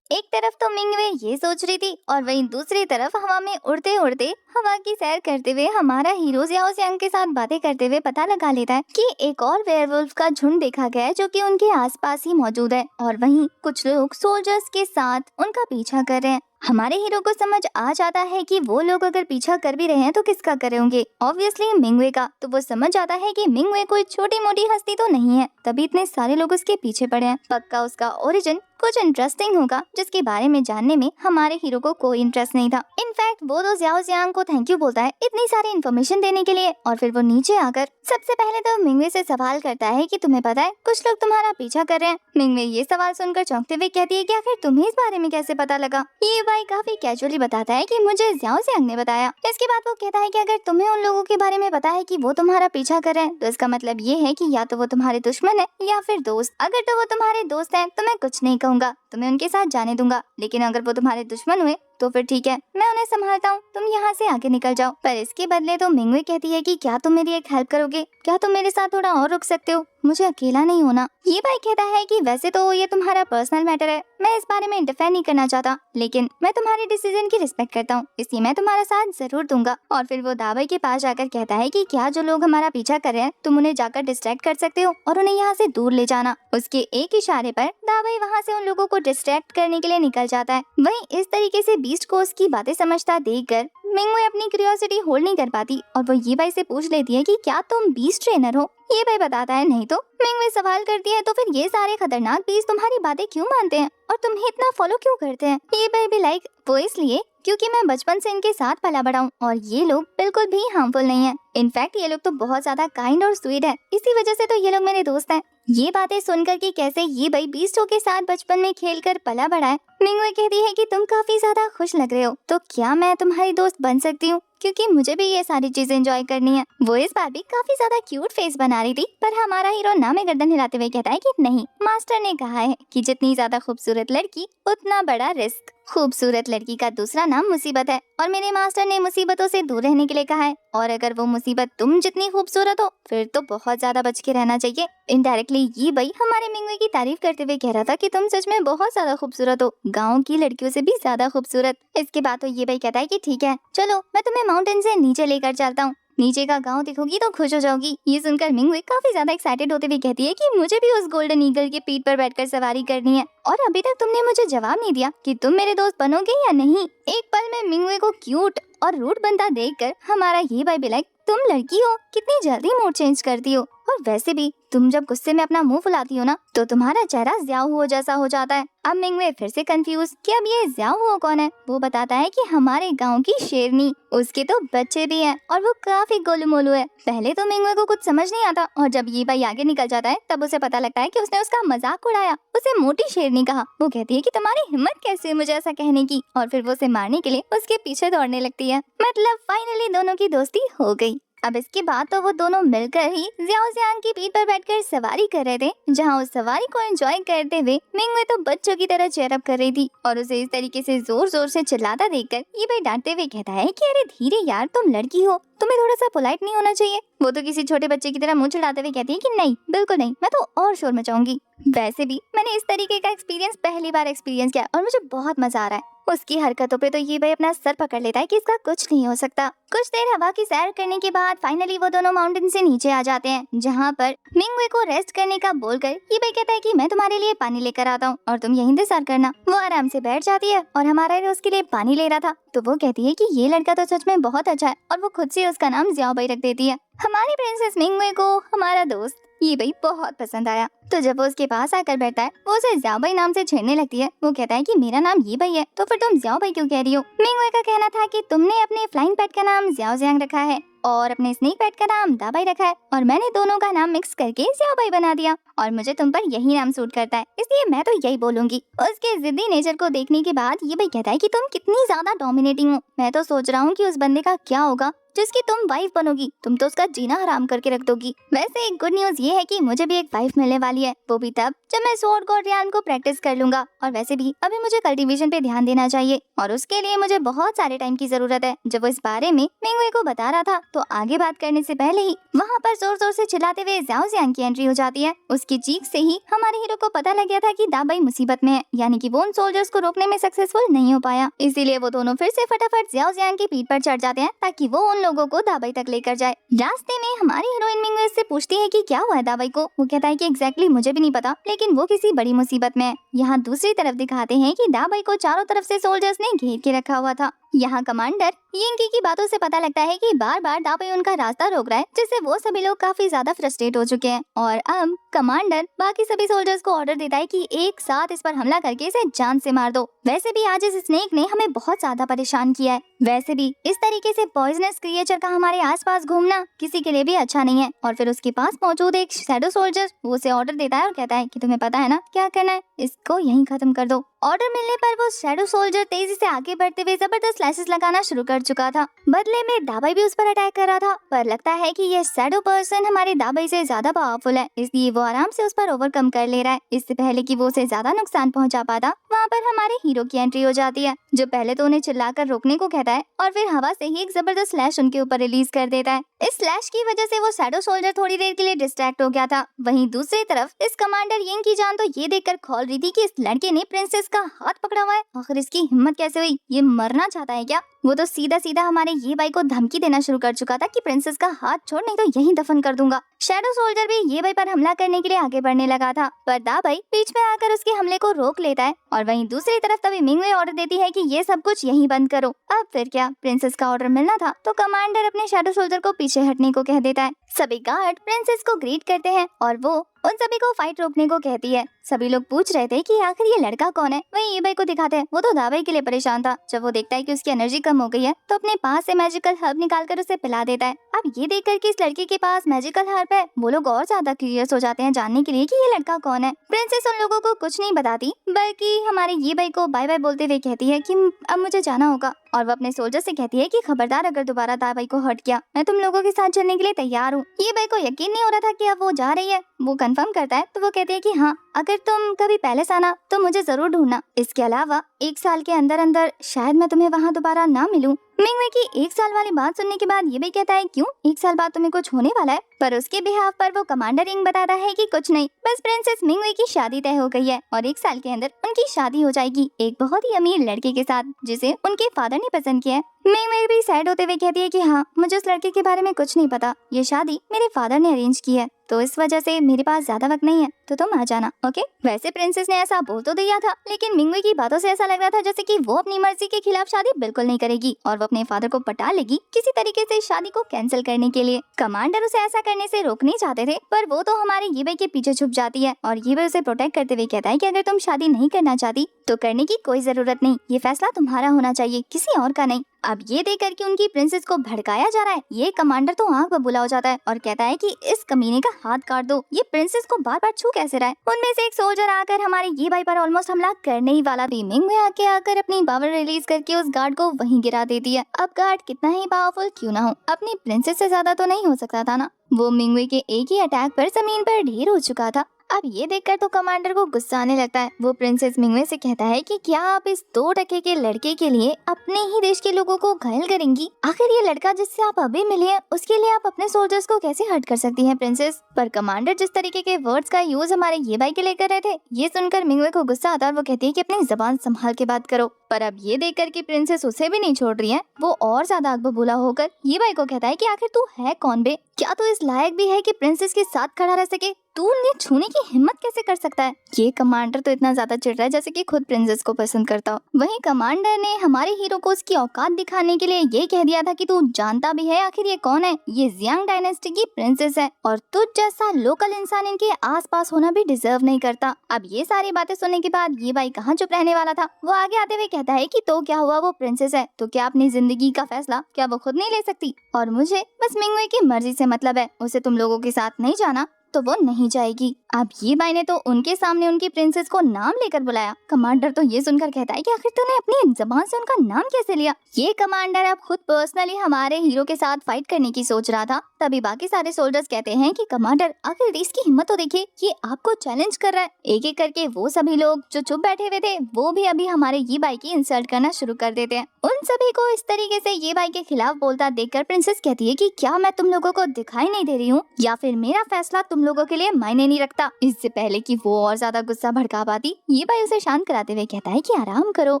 एक तरफ तो मिंगवे ये सोच रही थी और वहीं दूसरी तरफ हवा में उड़ते उड़ते हवा की सैर करते हुए हमारा हीरो जियाओ जियांग के साथ बातें करते हुए पता लगा लेता है कि एक और वेयरवुल्फ का झुंड देखा गया है जो कि उनके आसपास ही मौजूद है और वहीं कुछ लोग सोल्जर्स के साथ उनका पीछा कर रहे हैं। हमारे हीरो को समझ आ जाता है कि वो लोग अगर पीछा कर भी रहे हैं तो किसका करेंगे, ऑब्वियसली मिंगवे का। तो वो समझ जाता है कि मिंगवे कोई छोटी मोटी हस्ती तो नहीं है, तभी इतने सारे लोग उसके पीछे पड़े हैं। पक्का उसका ओरिजिन कुछ इंटरेस्टिंग होगा जिसके बारे में जानने में हमारे हीरो को कोई इंटरेस्ट नहीं था। इनफैक्ट वो तो जियाओ जियांग को थैंक यू बोलता है इतनी सारी इन्फॉर्मेशन देने के लिए और फिर वो नीचे आकर सबसे पहले तो मिंगवे से सवाल करता है कि तुम्हें पता है कुछ लोग तुम्हारा पीछा कर रहे हैं। मिंगवे ये सवाल सुनकर चौंकते हुए कहती है कि आखिर तुम्हें इस बारे में कैसे पता लगा। ये भाई काफी कैजुअली बताता है कि मुझे जियाओ जियांग ने बताया। इसके बाद वो कहता है कि अगर तुम्हें उन लोगों के बारे में पता है कि वो तुम्हारा पीछा कर रहे हैं तो इसका मतलब ये है कि या तो वो तुम्हारे दुश्मन है या फिर दोस्त। अगर तो वो तुम्हारे दोस्त हैं तो मैं कुछ नहीं कहूँगा, तुम्हें उनके साथ जाने दूंगा, लेकिन अगर वो तुम्हारे दुश्मन हुए तो फिर ठीक है, मैं उन्हें संभालता हूँ, तुम यहाँ से आगे निकल जाओ। पर इसके बदले तो मिंगवे कहती है कि क्या तुम मेरी एक हेल्प करोगे, क्या तुम मेरे साथ थोड़ा और रुक सकते हो, मुझे अकेला नहीं होना। ये भाई कहता है कि वैसे तो ये तुम्हारा पर्सनल मैटर है, मैं इस बारे में इंटरफेयर नहीं करना चाहता, लेकिन मैं तुम्हारे डिसीजन की रिस्पेक्ट करता हूँ, इसलिए मैं तुम्हारा साथ जरूर दूंगा। और फिर वो दाबाई के पास जाकर कहता है कि क्या जो लोग हमारा पीछा कर रहे हैं तुम उन्हें जाकर डिस्ट्रैक्ट कर सकते हो और उन्हें यहाँ से दूर ले जाना। उसके एक इशारे पर दाबाई वहाँ से उन लोगों को डिस्ट्रैक्ट करने के लिए निकल जाता है। वहीं इस तरीके से बीस्ट को उसकी बातें समझता देखकर मिंगवे अपनी क्यूरियोसिटी होल्ड नहीं कर पाती और वो ये भाई से पूछ लेती है कि क्या तुम बीस्ट ट्रेनर हो। ये भाई बताता है नहीं तो। मिंगवे सवाल करती है तो फिर ये सारे खतरनाक बीस्ट तुम्हारी बातें क्यों मानते हैं और तुम्हें इतना फॉलो क्यों करते हैं। ये भाई भी लाइक वो इसलिए क्योंकि मैं बचपन से इनके साथ पला बड़ा हूँ और ये लोग बिल्कुल भी हार्मफुल नहीं है। इनफैक्ट ये लोग तो बहुत ज्यादा काइंड और स्वीट है, इसी वजह से तो ये लोग मेरे दोस्त हैं। ये बातें सुनकर कि कैसे ये भाई बीस्टों के साथ बचपन में खेलकर पला बड़ा है, मिंगवे कहती है कि तुम काफी ज्यादा खुश लग रहे हो, तो क्या मैं तुम्हारी दोस्त बन सकती हूँ, क्योंकि मुझे भी ये सारी चीजें एंजॉय करनी है। वो इस बार भी काफी ज्यादा क्यूट फेस बना रही थी, पर हमारा हीरो नामे गर्दन हिलाते हुए कहता है कि नहीं, मास्टर ने कहा है कि जितनी ज्यादा खूबसूरत लड़की उतना बड़ा रिस्क। खूबसूरत लड़की का दूसरा नाम मुसीबत है और मेरे मास्टर ने मुसीबतों से दूर रहने के लिए कहा है, और अगर वो मुसीबत तुम जितनी खूबसूरत हो फिर तो बहुत ज्यादा बच के रहना चाहिए। इनडायरेक्टली ये भाई हमारे मिंगवे की तारीफ करते हुए कह रहा था कि तुम सच में बहुत ज्यादा खूबसूरत हो, गाँव की लड़कियों से भी ज्यादा खूबसूरत। इसके बाद तो ये भाई कहता है कि ठीक है चलो मैं तुम्हें माउंटेन से नीचे लेकर चलता हूँ, नीचे का गांव देखोगी तो खुश हो जाओगी। ये सुनकर मिंगवे काफी ज्यादा एक्साइटेड होते हुए कहती है कि मुझे भी उस गोल्डन ईगल के पीठ पर बैठकर सवारी करनी है। और अभी तक तुमने मुझे जवाब नहीं दिया कि तुम मेरे दोस्त बनोगे या नहीं। एक पल में मिंगवे को क्यूट और रूड बनता देखकर हमारा ये भाई भी लाइक तुम लड़की हो, कितनी जल्दी मूड चेंज करती हो, और वैसे भी तुम जब गुस्से में अपना मुंह फुलाती हो ना तो तुम्हारा चेहरा ज़्याओ जैसा हो जाता है। अब मिंगवे फिर से कंफ्यूज कि अब ये ज़्याओ कौन है। वो बताता है कि हमारे गांव की शेरनी, उसके तो बच्चे भी हैं और वो काफी गोलू मोलू है। पहले तो मिंगवे को कुछ समझ नहीं आता और जब ये भाई आगे निकल जाता है तब उसे पता लगता है कि उसने उसका मजाक उड़ाया, उसे मोटी शेरनी कहा। वो कहती है कि तुम्हारी हिम्मत कैसे हुई मुझे ऐसा कहने की, और फिर वो उसे मारने के लिए उसके पीछे दौड़ने लगती है। मतलब फाइनली दोनों की दोस्ती हो गई। अब इसके बाद तो वो दोनों मिलकर ही जियाओ जियांग की पीठ पर बैठकर सवारी कर रहे थे, जहाँ उस सवारी को एंजॉय करते हुए मिंगवे तो बच्चों की तरह चेयर अप कर रही थी और उसे इस तरीके से जोर जोर से चिल्लाता देखकर ये भाई डांटते हुए कहता है कि अरे धीरे यार, तुम लड़की हो, तुम्हें थोड़ा सा पोलाइट नहीं होना चाहिए। वो तो किसी छोटे बच्चे की तरह मुंह चिढ़ाते हुए कहती है कि नहीं बिल्कुल नहीं, मैं तो और शोर मचाऊंगी। वैसे भी मैंने इस तरीके का एक्सपीरियंस पहली बार एक्सपीरियंस किया और मुझे बहुत मजा आ रहा है। उसकी हरकतों पे तो ये भाई अपना सर पकड़ लेता है कि इसका कुछ नहीं हो सकता। कुछ देर हवा की सैर करने के बाद फाइनली वो दोनों माउंटेन से नीचे आ जाते हैं, जहाँ पर मिंगवे को रेस्ट करने का बोलकर ये भाई कहता है कि मैं तुम्हारे लिए पानी लेकर आता हूँ और तुम यहीं इंतजार करना। वो आराम से बैठ जाती है और हमारा हीरो उसके लिए पानी ले रहा था तो वो कहती है कि ये लड़का तो सच में बहुत अच्छा है और वो खुद से उसका नाम जियाओ भाई रख देती है। हमारी प्रिंसेस मिंगवे को हमारा दोस्त ये भाई बहुत पसंद आया, तो जब वो उसके पास आकर बैठता है वो उसे जियाओ भाई नाम से छेड़ने लगती है। वो कहता है कि मेरा नाम ये भाई है तो फिर तुम जियाओ भाई क्यों कह रही हो। मिंगवे का कहना था कि तुमने अपने फ्लाइंग पेट का नाम जियाओ जियांग रखा है, और अपने स्नेक पेट का नाम दाबाई रखा है और मैंने दोनों का नाम मिक्स करके ज़्याओबाई बना दिया और मुझे तुम पर यही नाम सूट करता है, इसलिए मैं तो यही बोलूंगी। उसके जिद्दी नेचर को देखने के बाद ये भाई कहता है कि तुम कितनी ज्यादा डोमिनेटिंग हो। मैं तो सोच रहा हूँ कि उस बंदे का क्या होगा जिसकी तुम वाइफ बनोगी, तुम तो उसका जीना हराम करके रख दोगी। वैसे एक गुड न्यूज ये है कि मुझे भी एक वाइफ मिलने वाली है, वो भी तब जब मैं स्वॉर्ड गॉड रियान को प्रैक्टिस कर लूंगा। और वैसे भी अभी मुझे कल्टीवेशन पे ध्यान देना चाहिए और उसके लिए मुझे बहुत सारे टाइम की जरूरत है। जब वो इस बारे में मिंगवे को बता रहा था तो आगे बात करने से पहले ही वहाँ पर जोर जोर से चिल्लाते हुए ज़ाओ ज़ियांग की एंट्री हो जाती है। उसकी चीख से ही हमारे हीरो को पता लग गया था कि दाबाई मुसीबत में है, यानी कि वो उन सोल्जर्स को रोकने में सक्सेसफुल नहीं हो पाया। इसीलिए वो दोनों फिर से फटाफट ज़ाओ ज़ियांग की पीठ पर चढ़ जाते हैं ताकि वो उन लोगों को दाबाई तक लेकर जाए। रास्ते में हमारी हीरोइन मिंगवे से पूछती है कि क्या हुआ है दाबाई को। वो कहता है कि एग्जैक्टली मुझे भी नहीं पता, लेकिन वो किसी बड़ी मुसीबत में है। यहाँ दूसरी तरफ दिखाते हैं कि दाबाई को चारों तरफ से सोल्जर्स ने घेर के रखा हुआ था। यहाँ कमांडर यिंकी की बातों से पता लगता है कि बार बार दाबाई उनका रास्ता रोक रहा है, जिससे वो सभी लोग काफी ज्यादा फ्रस्ट्रेट हो चुके हैं। और अब कमांडर बाकी सभी सोल्जर्स को ऑर्डर देता है कि एक साथ इस पर हमला करके इसे जान से मार दो। वैसे भी आज इस स्नेक ने हमें बहुत ज्यादा परेशान किया है। वैसे भी इस तरीके से पॉइजनस क्रिएचर का हमारे आसपास घूमना किसी के लिए भी अच्छा नहीं है। और फिर उसके पास मौजूद एक शैडो सोल्जर वो उसे ऑर्डर देता है और कहता है कि तुम्हें पता है ना क्या करना है, इसको यहीं खत्म कर दो। ऑर्डर मिलने पर वो शैडो सोल्जर तेजी से आगे बढ़ते हुए जबरदस्त स्लैशेस लगाना शुरू कर चुका था। बदले में दाबाई भी उस पर अटैक कर रहा था, पर लगता है कि ये शैडो पर्सन हमारे दाबाई से ज्यादा पावरफुल है, इसलिए वो आराम से उस पर ओवरकम कर ले रहा है। इससे पहले कि वो उसे ज्यादा नुकसान पहुंचा पाता, वहाँ पर हमारे हीरो की एंट्री हो जाती है, जो पहले तो उन्हें चिल्लाकर रोकने को कहता है और फिर हवा से ही एक जबरदस्त स्लैश उनके ऊपर रिलीज कर देता है। इस स्लैश की वजह से वो शैडो सोल्जर थोड़ी देर के लिए डिस्ट्रैक्ट हो गया था। वहीं दूसरी तरफ इस कमांडर यिंग की जान तो ये देखकर खौल रही थी कि इस लड़के ने प्रिंसेस का हाथ पकड़ा हुआ है। आखिर इसकी हिम्मत कैसे हुई? ये मरना चाहता है क्या? वो तो सीधा सीधा हमारे ये भाई को धमकी देना शुरू कर चुका था कि प्रिंसेस का हाथ छोड़, नहीं तो यहीं दफन कर दूंगा। शैडो सोल्जर भी ये भाई पर हमला करने के लिए आगे बढ़ने लगा था, पर दाबाई बीच में आकर उसके हमले को रोक लेता है। और वहीं दूसरी तरफ तभी मिंगवे ऑर्डर देती है कि ये सब कुछ यहीं बंद करो। अब फिर क्या, प्रिंसेस का ऑर्डर मिलना था तो कमांडर अपने शैडो सोल्जर को पीछे हटने को कह देता है। सभी गार्ड प्रिंसेस को ग्रीट करते हैं और वो उन सभी को फाइट रोकने को कहती है। सभी लोग पूछ रहे थे कि आखिर ये लड़का कौन है। वहीं ये भाई को दिखाते हैं, वो तो दाबाई के लिए परेशान था। जब वो देखता है कि उसकी एनर्जी कम हो गई है तो अपने पास से मैजिकल हर्ब निकालकर उसे पिला देता है। अब ये देखकर कि इस लड़के के पास मैजिकल हर्ब है, वो लोग और ज्यादा क्यूरियस हो जाते हैं जानने के लिए कि ये लड़का कौन है। प्रिंसेस उन लोगों को कुछ नहीं बताती, बल्कि हमारे ये भाई को बाय बाय बोलते हुए कहती है कि अब मुझे जाना होगा। और वो अपने सोल्जर से कहती है कि खबरदार, अगर दोबारा दाबाई को हर्ट किया, मैं तुम लोगों के साथ चलने के लिए तैयार हूँ। ये भाई को यकीन नहीं हो रहा था कि अब वो जा रही है। वो कंफर्म करता है तो वो कहती है कि हाँ, अगर तुम कभी पैलेस आना तो मुझे जरूर ढूंढना। इसके अलावा 1 साल के अंदर अंदर शायद मैं तुम्हें वहाँ दोबारा ना मिलूं। मिंगवे की 1 साल वाली बात सुनने के बाद ये भी कहता है, क्यों 1 साल बाद तुम्हें कुछ होने वाला है? पर उसके बिहाफ पर वो कमांडर यिंग बताता है कि कुछ नहीं, बस प्रिंसेस मिंगवे की शादी तय हो गई है और 1 साल के अंदर उनकी शादी हो जाएगी एक बहुत ही अमीर लड़के के साथ, जिसे उनके फादर ने पसंद किया है। मिंगवे भी सैड होते हुए कहती है कि हाँ, मुझे उस लड़के के बारे में कुछ नहीं पता, ये शादी मेरे फादर ने अरेंज की है, तो इस वजह से मेरे पास ज्यादा वक्त नहीं है, तो तुम आ जाना, ओके? वैसे प्रिंसेस ने ऐसा बोल तो दिया था, लेकिन मिंगवे की बातों से ऐसा लग रहा था जैसे कि वो अपनी मर्जी के खिलाफ शादी बिल्कुल नहीं करेगी और वो अपने फादर को पटा लेगी किसी तरीके से शादी को कैंसिल करने के लिए। कमांडर उसे ऐसा करने से रोकने चाहते थे, पर वो तो हमारे ये भाई के पीछे छुप जाती है और ये भाई उसे प्रोटेक्ट करते हुए कहता है कि अगर तुम शादी नहीं करना चाहती तो करने की कोई जरूरत नहीं, ये फैसला तुम्हारा होना चाहिए, किसी और का नहीं। अब ये देखकर कि उनकी प्रिंसेस को भड़काया जा रहा है, ये कमांडर तो आंख बबूला हो जाता है और कहता है कि इस कमीने का हाथ काट दो, ये प्रिंसेस को बार बार छू कैसे रहा है। उनमें से एक सोल्जर आकर हमारे ये भाई पर ऑलमोस्ट हमला करने ही वाला थी। मिंगवे आके आकर अपनी पावर रिलीज करके उस गार्ड को वहीं गिरा देती है। अब गार्ड कितना ही पावरफुल क्यों ना हो, अपनी प्रिंसेस से ज्यादा तो नहीं हो सकता था ना। वो मिंगवे के एक ही अटैक पर जमीन पर ढेर हो चुका था। अब ये देखकर तो कमांडर को गुस्सा आने लगता है। वो प्रिंसेस मिंगवे से कहता है कि क्या आप इस 2 टके के लड़के के लिए अपने ही देश के लोगों को घायल करेंगी? आखिर ये लड़का जिससे आप अभी मिले हैं, उसके लिए आप अपने सोल्जर्स को कैसे हर्ट कर सकती हैं प्रिंसेस? पर कमांडर जिस तरीके के वर्ड्स का यूज हमारे ये भाई के लिए कर रहे थे, ये सुनकर मिंगवे को गुस्सा आता है और वो कहती है कि अपनी जबान संभाल के बात करो। पर अब ये देखकर कि प्रिंसेस उसे भी नहीं छोड़ रही है, वो और ज्यादा आग बबूला होकर ये भाई को कहता है कि आखिर तू है कौन बे? क्या तू इस लायक भी है कि प्रिंसेस के साथ खड़ा रह सके? तू उन्हें छूने की हिम्मत कैसे कर सकता है? ये कमांडर तो इतना ज्यादा चिढ़ रहा है जैसे कि खुद प्रिंसेस को पसंद करता हो। वहीं कमांडर ने हमारे हीरो को उसकी औकात दिखाने के लिए ये कह दिया था कि तू जानता भी है आखिर ये कौन है? ये जियांग डायनेस्टी की प्रिंसेस है और तुझ जैसा लोकल इंसान इनके आसपास होना भी डिजर्व नहीं करता। अब ये सारी बातें सुनने के बाद ये भाई कहाँ चुप रहने वाला था। वो आगे आते हुए कहता है कि तो क्या हुआ, वो प्रिंसेस है तो क्या अपनी जिंदगी का फैसला क्या वो खुद नहीं ले सकती, और मुझे बस मिंगवे की मर्जी से मतलब है, उसे तुम लोगों के साथ नहीं जाना तो वो नहीं जाएगी। अब ये बाई ने तो उनके सामने उनकी प्रिंसेस को नाम लेकर बुलाया। कमांडर तो ये सुनकर कहता है कि आखिर तूने अपनी जबान से उनका नाम कैसे लिया। ये कमांडर अब खुद पर्सनली हमारे हीरो के साथ फाइट करने की सोच रहा था। तभी बाकी सारे सोल्जर्स कहते हैं कि कमांडर आखिर इसकी हिम्मत तो देखिए, ये आपको चैलेंज कर रहा है। एक एक करके वो सभी लोग जो चुप बैठे हुए थे वो भी अभी हमारे ये बाई की इंसल्ट करना शुरू कर देते हैं। उन सभी को इस तरीके से ये बाई के खिलाफ बोलता देखकर प्रिंसेस कहती है कि क्या मैं तुम लोगों को दिखाई नहीं दे रही हूँ, या फिर मेरा फैसला तुम लोगों के लिए मायने नहीं रखता। इससे पहले कि वो और ज्यादा गुस्सा भड़का पाती, ये बाई उसे शांत कराते हुए कहता है कि आराम करो,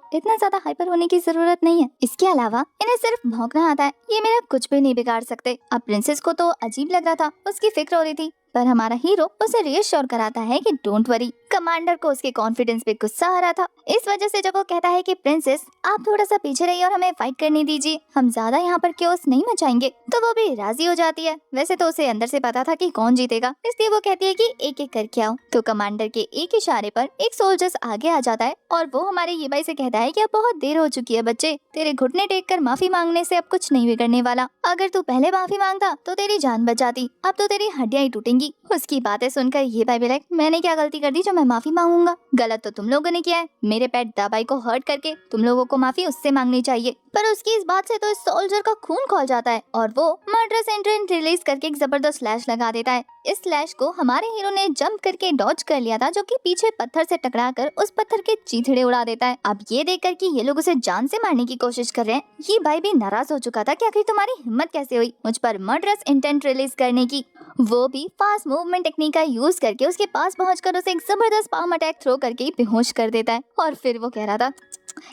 इतना ज्यादा हाइपर होने की जरूरत नहीं है। इसके अलावा इन्हें सिर्फ भौंकना आता है, ये मेरा कुछ भी नहीं बिगाड़ सकते। अब प्रिंसेस को तो अजीब लग रहा था, उसकी फिक्र हो रही थी, पर हमारा हीरो उसे रीअश्योर कराता है कि डोंट वरी। कमांडर को उसके कॉन्फिडेंस पे गुस्सा आ रहा था, इस वजह से जब वो कहता है कि प्रिंसेस आप थोड़ा सा पीछे रहिए और हमें फाइट करने दीजिए, हम ज्यादा यहाँ पर क्योस नहीं मचाएंगे, तो वो भी राजी हो जाती है। वैसे तो उसे अंदर से पता था कि कौन जीतेगा, इसलिए वो कहती है कि एक एक करके आओ। तो कमांडर के एक इशारे पर एक सोल्जर्स आगे आ जाता है और वो हमारे ये भाई से कहता है कि अब बहुत देर हो चुकी है बच्चे, तेरे घुटने टेक कर माफी मांगने से अब कुछ नहीं बिगड़ने वाला। अगर तू पहले माफी मांगता तो तेरी जान बच जाती, अब तो तेरी हड्डियां ही टूटेंगी। उसकी बातें सुनकर ये भाई बोला मैंने क्या गलती कर दी जो मैं माफी मांगूंगा, गलत तो तुम लोगों ने किया है, मेरे पेट दाबाई को हर्ट करके तुम लोगों को माफी उससे मांगनी चाहिए। पर उसकी इस बात से तो इस सोल्जर का खून खौल जाता है और वो मर्डर सेंटेंस रिलीज करके एक जबरदस्त स्लैश लगा देता है। इस स्लैश को हमारे हीरो ने जंप करके डॉज कर लिया था, जो कि पीछे पत्थर से टकराकर उस पत्थर के चीथड़े उड़ा देता है। अब ये देखकर कि ये लोग उसे जान से मारने की कोशिश कर रहे हैं, ये भाई भी नाराज हो चुका था कि आखिर तुम्हारी हिम्मत कैसे हुई मुझ पर मर्डरस इंटेंट रिलीज करने की, वो भी फास्ट मूवमेंट टेक्निक का यूज करके उसके पास पहुंचकर उसे एक जबरदस्त पाम अटैक थ्रो करके बेहोश कर देता है। और फिर वो कह रहा था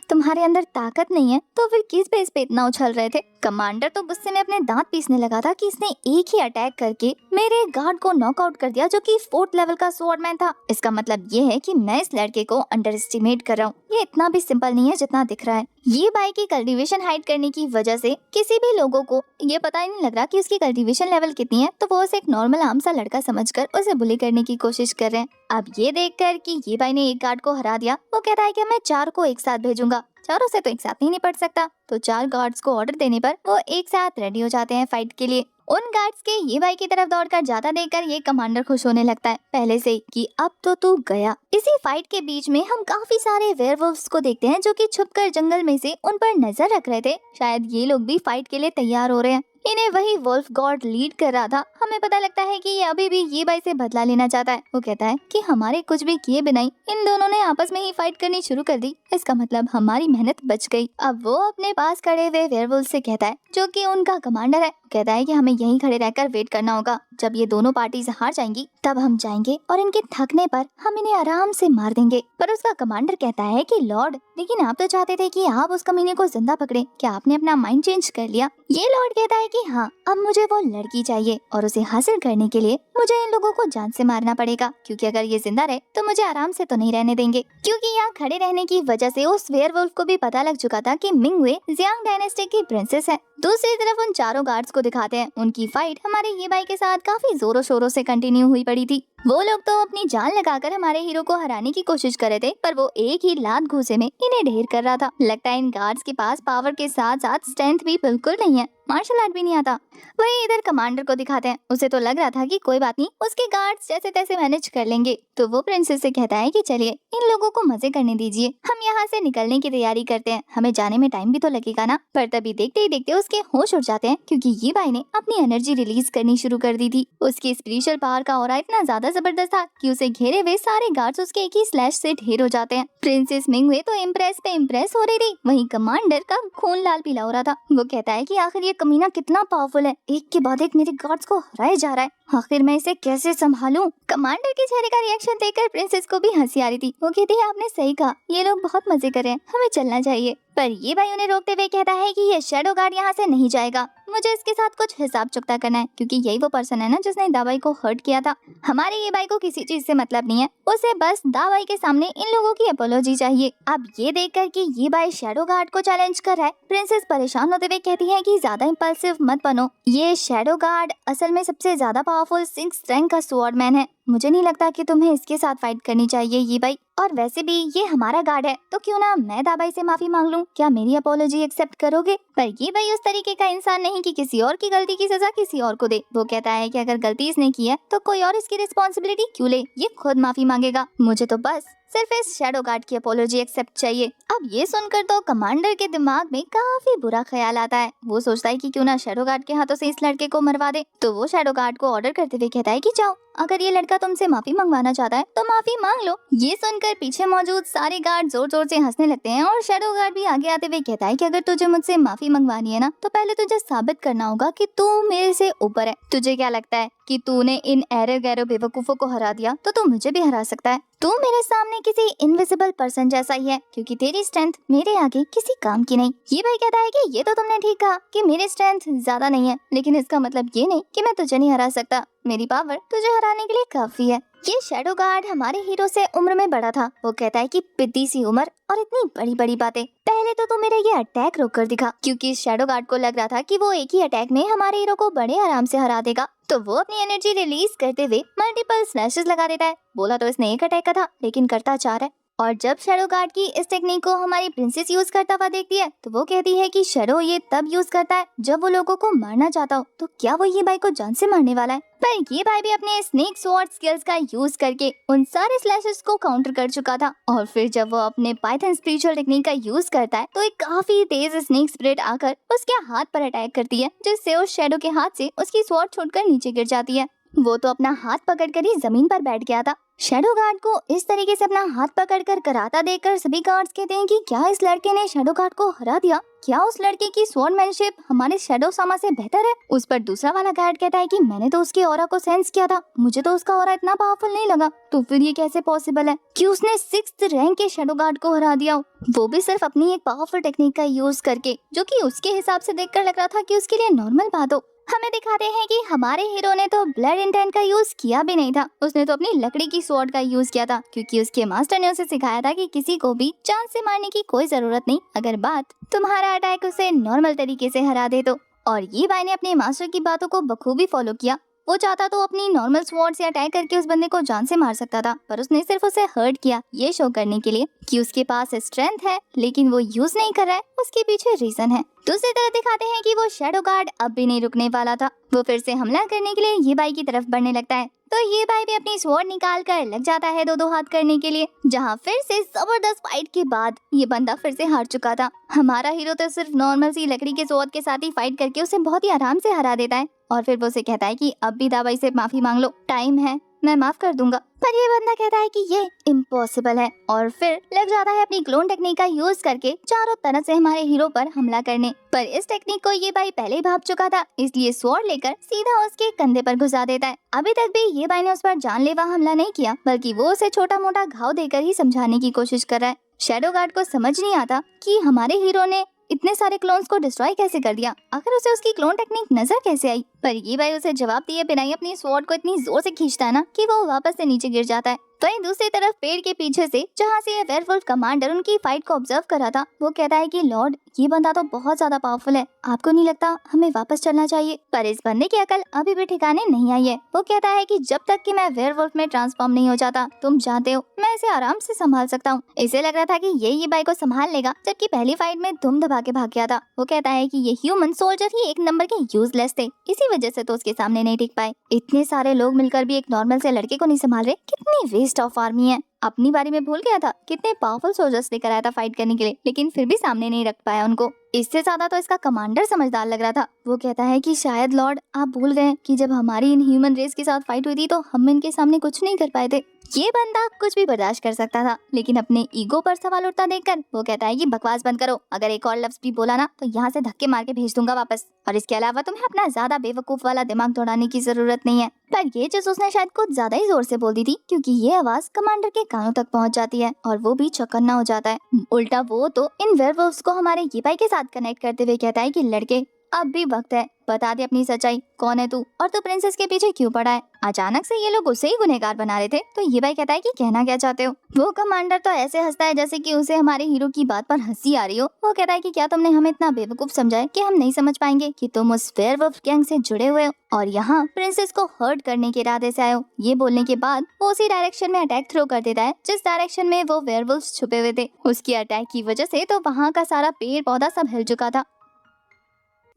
तुम्हारे अंदर ताकत नहीं है तो फिर किस बेस पे इतना उछल रहे थे। कमांडर तो गुस्से में अपने दांत पीसने लगा था कि इसने एक ही अटैक करके मेरे गार्ड को नॉकआउट कर दिया जो कि 4th लेवल का स्वॉर्डमैन था। इसका मतलब ये है कि मैं इस लड़के को अंडर एस्टिमेट कर रहा हूँ, ये इतना भी सिंपल नहीं है जितना दिख रहा है। ये बाई की कल्टीवेशन हाइड करने की वजह से किसी भी लोगों को ये पता ही नहीं लग रहा कि उसकी कल्टीवेशन लेवल कितनी है, तो वो उसे एक नॉर्मल आम सा लड़का समझकर उसे बुली करने की कोशिश कर रहे हैं। अब ये देखकर कि ये बाई ने एक गार्ड को हरा दिया, वो कहता है कि मैं 4 को एक साथ भेजूंगा, चारों से तो एक साथ ही नहीं पड़ सकता। तो 4 गार्ड्स को ऑर्डर देने पर वो एक साथ रेडी हो जाते हैं फाइट के लिए। उन गार्ड्स के ये भाई की तरफ दौड़कर जाता देखकर ये कमांडर खुश होने लगता है पहले से कि अब तो तू गया। इसी फाइट के बीच में हम काफी सारे वेयरवुल्व्स को देखते हैं जो कि छुपकर जंगल में से उन पर नजर रख रहे थे। शायद ये लोग भी फाइट के लिए तैयार हो रहे हैं। इन्हें वही वुल्फ गॉड लीड कर रहा था। हमें पता लगता है कि ये अभी भी ये बाई से बदला लेना चाहता है। वो कहता है कि हमारे कुछ भी किए बिना ही इन दोनों ने आपस में ही फाइट करनी शुरू कर दी, इसका मतलब हमारी मेहनत बच गई। अब वो अपने पास खड़े हुए वेयरवुल्फ से कहता है जो कि उनका कमांडर है, कहता है कि हमें यहीं खड़े रहकर वेट करना होगा, जब ये दोनों पार्टीज हार जाएंगी तब हम जाएंगे और इनके थकने पर हम इन्हें आराम से मार देंगे। पर उसका कमांडर कहता है कि लॉर्ड, लेकिन आप तो चाहते थे कि आप उस कमीने को जिंदा पकड़े, क्या आपने अपना माइंड चेंज कर लिया? ये लॉर्ड कहता है कि हाँ, अब मुझे वो लड़की चाहिए और उसे हासिल करने के लिए मुझे इन लोगों को जान से मारना पड़ेगा, क्योंकि अगर ये जिंदा रहे तो मुझे आराम से तो नहीं रहने देंगे। क्योंकि यहाँ खड़े रहने की वजह से उस वेयरवुल्फ को भी पता लग चुका था कि मिंगवे जियांग डायनेस्टी की प्रिंसेस है। दूसरी तरफ उन चारों गार्ड्स को दिखाते हैं, उनकी फाइट हमारे ये भाई के साथ काफी जोरों शोरों से कंटिन्यू हुई पड़ी थी। वो लोग तो अपनी जान लगाकर हमारे हीरो को हराने की कोशिश कर रहे थे, पर वो एक ही लात घूसे में इन्हें ढेर कर रहा था। लगता है इन गार्ड्स के पास पावर के साथ साथ स्ट्रेंथ भी बिल्कुल नहीं है, मार्शल आर्ट भी नहीं आता। वही इधर कमांडर को दिखाते हैं, उसे तो लग रहा था कि कोई बात नहीं, उसके गार्ड्स जैसे तैसे मैनेज कर लेंगे। तो वो प्रिंसेस से कहता है कि चलिए इन लोगों को मजे करने दीजिए, हम यहाँ से निकलने की तैयारी करते हैं, हमें जाने में टाइम भी तो लगेगा ना। पर तभी देखते ही देखते उसके होश उड़ जाते हैं, क्योंकि ये भाई ने अपनी एनर्जी रिलीज करनी शुरू कर दी थी। उसकी स्पिरिचुअल पावर का ऑरा इतना ज्यादा जबरदस्त था कि उसे घेरे हुए सारे गार्ड्स उसके एक ही स्लैश से ढेर हो जाते हैं। प्रिंसेस मिंगवे तो इम्प्रेस पे इम्प्रेस हो रही थी, वहीं कमांडर का खून लाल पीला हो रहा था। वो कहता है कि आखिर ये कमीना कितना पावरफुल है, एक के बाद एक मेरे गार्ड्स को हराए जा रहा है, आखिर मैं इसे कैसे संभालूं? कमांडर के चेहरे का रिएक्शन देखकर प्रिंसेस को भी हंसी आ रही थी। वो कहती है आपने सही कहा, ये लोग बहुत मजे कर रहे हैं, हमें चलना चाहिए। पर ये भाई उन्हें रोकते हुए कहता है कि ये शैडो गार्ड यहाँ से नहीं जाएगा, मुझे इसके साथ कुछ हिसाब चुकता करना है, क्योंकि यही वो पर्सन है ना जिसने दाबाई को हर्ट किया था। हमारे ये भाई को किसी चीज से मतलब नहीं है, उसे बस दाबाई के सामने इन लोगों की अपोलॉजी चाहिए। अब ये देखकर कि ये भाई शैडो गार्ड को चैलेंज कर रहा है, प्रिंसेस परेशान होते हुए कहती है कि ज्यादा इम्पल्सिव मत बनो। ये शैडो गार्ड असल में सबसे ज्यादा पावरफुल 6th रैंक का स्वॉर्डमैन है। मुझे नहीं लगता कि तुम्हें इसके साथ फाइट करनी चाहिए ये भाई, और वैसे भी ये हमारा गार्ड है, तो क्यों ना मैं दाबाई से माफी मांग लूं। क्या मेरी अपोलॉजी एक्सेप्ट करोगे? पर ये भाई उस तरीके का इंसान नहीं कि किसी और की गलती की सजा किसी और को दे। वो कहता है कि अगर गलती इसने की है तो कोई और इसकी रिस्पॉन्सिबिलिटी क्यों ले, ये खुद माफी मांगेगा। मुझे तो बस सिर्फ इस शैडो गार्ड की अपोलॉजी एक्सेप्ट चाहिए। अब ये सुनकर तो कमांडर के दिमाग में काफी बुरा ख्याल आता है। वो सोचता है कि क्यों ना शैडो गार्ड के हाथों से इस लड़के को मरवा दे। तो वो शैडो गार्ड को ऑर्डर करते हुए कहता है कि जाओ, अगर ये लड़का तुमसे माफी मंगवाना चाहता है तो माफी मांग लो। ये सुनकर पीछे मौजूद सारे गार्ड जोर जोर से हंसने लगते हैं और शैडो गार्ड भी आगे आते हुए कहता है कि अगर तुझे मुझसे माफी मंगवानी है ना, तो पहले तुझे साबित करना होगा कि तू मेरे से ऊपर है। तुझे क्या लगता है कि तूने इन एरो गैरो बेवकूफों को हरा दिया तो तू मुझे भी हरा सकता है? तू मेरे सामने किसी इनविजिबल पर्सन जैसा ही है, क्योंकि तेरी स्ट्रेंथ मेरे आगे किसी काम की नहीं। ये भाई कहता है कि ये तो तुमने ठीक कहा कि मेरी स्ट्रेंथ ज्यादा नहीं है, लेकिन इसका मतलब ये नहीं कि मैं तुझे नहीं हरा सकता। मेरी पावर तुझे हराने के लिए काफी है। ये शैडो गार्ड हमारे हीरो से उम्र में बड़ा था। वो कहता है कि पिद्दी सी उम्र और इतनी बड़ी बड़ी बातें। पहले तो तू मेरा ये अटैक रोक कर दिखा, क्योंकि शैडो गार्ड को लग रहा था कि वो एक ही अटैक में हमारे हीरो को बड़े आराम से हरा देगा। तो वो अपनी एनर्जी रिलीज करते हुए मल्टीपल स्लैशेस लगा देता है। बोला तो इसने एक अटैक का था, लेकिन करता 4 है। और जब शैडो गार्ड की इस टेक्निक को हमारी प्रिंसेस यूज करता हुआ देखती है, तो वो कहती है कि शैडो ये तब यूज करता है जब वो लोगों को मारना चाहता हो। तो क्या वो ये भाई को जान से मारने वाला है? पर ये भाई भी अपने स्नेक स्वॉर्ड स्किल्स का यूज करके उन सारे स्लैशेस को काउंटर कर चुका था। और फिर जब वो अपने पाइथन स्पिरिचुअल टेक्निक का यूज करता है, तो एक काफी तेज स्नेक स्पिरिट आकर उसके हाथ पर अटैक करती है, जिससे उस शैडो के हाथ से उसकी स्वॉर्ड छूटकर नीचे गिर जाती है। वो तो अपना हाथ पकड़कर ही जमीन पर बैठ गया था। शैडो गार्ड को इस तरीके से अपना हाथ पकड़कर कराता देखकर सभी गार्ड्स कहते हैं कि क्या इस लड़के ने शैडो गार्ड को हरा दिया? क्या उस लड़के की स्वॉर्डमैनशिप हमारे शैडो सामा से बेहतर है? उस पर दूसरा वाला गार्ड कहता है कि मैंने तो उसके ऑरा को सेंस किया था, मुझे तो उसका ऑरा इतना पावरफुल नहीं लगा। तो फिर ये कैसे पॉसिबल है कि उसने 6th रैंक के शैडो गार्ड को हरा दिया, वो भी सिर्फ अपनी एक पावरफुल टेक्निक का यूज करके, जो कि उसके हिसाब से देखकर लग रहा था कि उसके लिए नॉर्मल बात हो। हमें दिखाते हैं कि हमारे हीरो ने तो ब्लड इंटेंट का यूज किया भी नहीं था, उसने तो अपनी लकड़ी की स्वॉर्ड का यूज किया था, क्योंकि उसके मास्टर ने उसे सिखाया था कि किसी को भी जान से मारने की कोई जरूरत नहीं, अगर बात तुम्हारा अटैक उसे नॉर्मल तरीके से हरा दे तो। और ये भाई ने अपने मास्टर की बातों को बखूबी फॉलो किया। वो चाहता तो अपनी नॉर्मल स्वॉर्ड से अटैक करके उस बंदे को जान से मार सकता था, पर उसने सिर्फ उसे हर्ट किया, ये शो करने के लिए कि उसके पास स्ट्रेंथ है, लेकिन वो यूज नहीं कर रहा है, उसके पीछे रीजन है। दूसरी तरफ दिखाते हैं कि वो शैडो गार्ड अब भी नहीं रुकने वाला था। वो फिर से हमला करने के लिए ये भाई की तरफ बढ़ने लगता है, तो ये भाई भी अपनी स्वॉर्ड निकाल कर लग जाता है 2-2 हाथ करने के लिए, जहाँ फिर से जबरदस्त फाइट के बाद ये बंदा फिर से हार चुका था। हमारा हीरो तो सिर्फ नॉर्मल सी लकड़ी के स्वॉर्ड के साथ ही फाइट करके उसे बहुत ही आराम से हरा देता है, और फिर वो उसे कहता है कि अब भी दाबाई से माफी मांग लो, टाइम है, मैं माफ कर दूंगा। पर ये बंदा कहता है कि ये इम्पॉसिबल है, और फिर लग जाता है अपनी क्लोन टेक्निक का यूज करके चारों तरफ से हमारे हीरो पर हमला करने। पर इस टेक्निक को ये भाई पहले ही भाप चुका था, इसलिए स्वॉर्ड लेकर सीधा उसके कंधे पर घुसा देता है। अभी तक भी ये भाई ने उस पर जानलेवा हमला नहीं किया, बल्कि वो उसे छोटा मोटा घाव देकर ही समझाने की कोशिश कर रहा है। शैडो गार्ड को समझ नहीं आता कि हमारे हीरो ने इतने सारे क्लोन्स को डिस्ट्रॉय कैसे कर दिया, आखिर उसे उसकी क्लोन टेक्निक नजर कैसे आई। पर ये भाई उसे जवाब दिए बिना ही अपनी स्वॉर्ड को इतनी जोर से खींचता है ना कि वो वापस से नीचे गिर जाता है। वहीं दूसरी तरफ पेड़ के पीछे से जहाँ से ये वेयरवुल्फ कमांडर उनकी फाइट को ऑब्जर्व कर रहा था, वो कहता है कि लॉर्ड, ये बंदा तो बहुत ज्यादा पावरफुल है, आपको नहीं लगता हमें वापस चलना चाहिए? पर इस बंदे की अकल अभी भी ठिकाने नहीं आई है। वो कहता है कि जब तक कि मैं वेयरवुल्फ में ट्रांसफॉर्म नहीं हो जाता, तुम जानते हो मैं इसे आराम से संभाल सकता हूँ। इसे लग रहा था कि ये भाई को संभाल लेगा, जबकि पहली फाइट में धूम दबा के भाग गया था। वो कहता है कि ये ह्यूमन सोल्जर ही एक नंबर के यूजलेस थे, इसी वजह से तो उसके सामने नहीं टिक पाए। इतने सारे लोग मिलकर भी एक नॉर्मल से लड़के को नहीं संभाल रहे, कितनी वेस्ट ऑफ आर्मी है। अपनी बारे में भूल गया था, कितने पावरफुल सोल्जर्स लेकर आया था फाइट करने के लिए, लेकिन फिर भी सामने नहीं रख पाया उनको। इससे ज्यादा तो इसका कमांडर समझदार लग रहा था। वो कहता है कि शायद लॉर्ड आप भूल गए कि जब हमारी इन ह्यूमन रेस के साथ फाइट हुई थी तो हम इनके सामने कुछ नहीं कर पाए थे। ये बंदा कुछ भी बर्दाश्त कर सकता था, लेकिन अपने ईगो पर सवाल उठता देखकर वो कहता है कि बकवास बंद करो, अगर एक और लफ्ज भी बोला ना तो यहाँ से धक्के मार के भेज दूंगा वापस, और इसके अलावा तुम्हें अपना ज्यादा बेवकूफ वाला दिमाग दौड़ाने की जरूरत नहीं है। पर ये चीज उसने शायद कुछ ज्यादा ही जोर से बोल दी थी, क्योंकि ये आवाज कमांडर के कानों तक पहुंच जाती है और वो भी चौकन्ना हो जाता है। उल्टा वो तो इन वेयरवुल्फ्स को हमारे ये भाई के साथ कनेक्ट करते हुए कहता है कि लड़के, अब भी वक्त है, बता दे अपनी सच्चाई, कौन है तू और तू प्रिंसेस के पीछे क्यों पड़ा है। अचानक से ये लोग उसे ही गुनहगार बना रहे थे तो ये भाई कहता है कि कहना क्या चाहते हो। वो कमांडर तो ऐसे हंसता है जैसे कि उसे हमारे हीरो की बात पर हंसी आ रही हो। वो कहता है कि क्या तुमने हमें इतना बेवकूफ समझा है कि हम नहीं समझ पाएंगे कि तुम उस वेयरवुल्फ गैंग से जुड़े हुए हो और यहाँ प्रिंसेस को हर्ट करने के इरादे से आए हो। ये बोलने के बाद वो उसी डायरेक्शन में अटैक थ्रो कर देता है जिस डायरेक्शन में वो वेयरवुल्फ छुपे हुए थे। उसकी अटैक की वजह से तो वहाँ का सारा पेड़ पौधा सब हिल चुका था।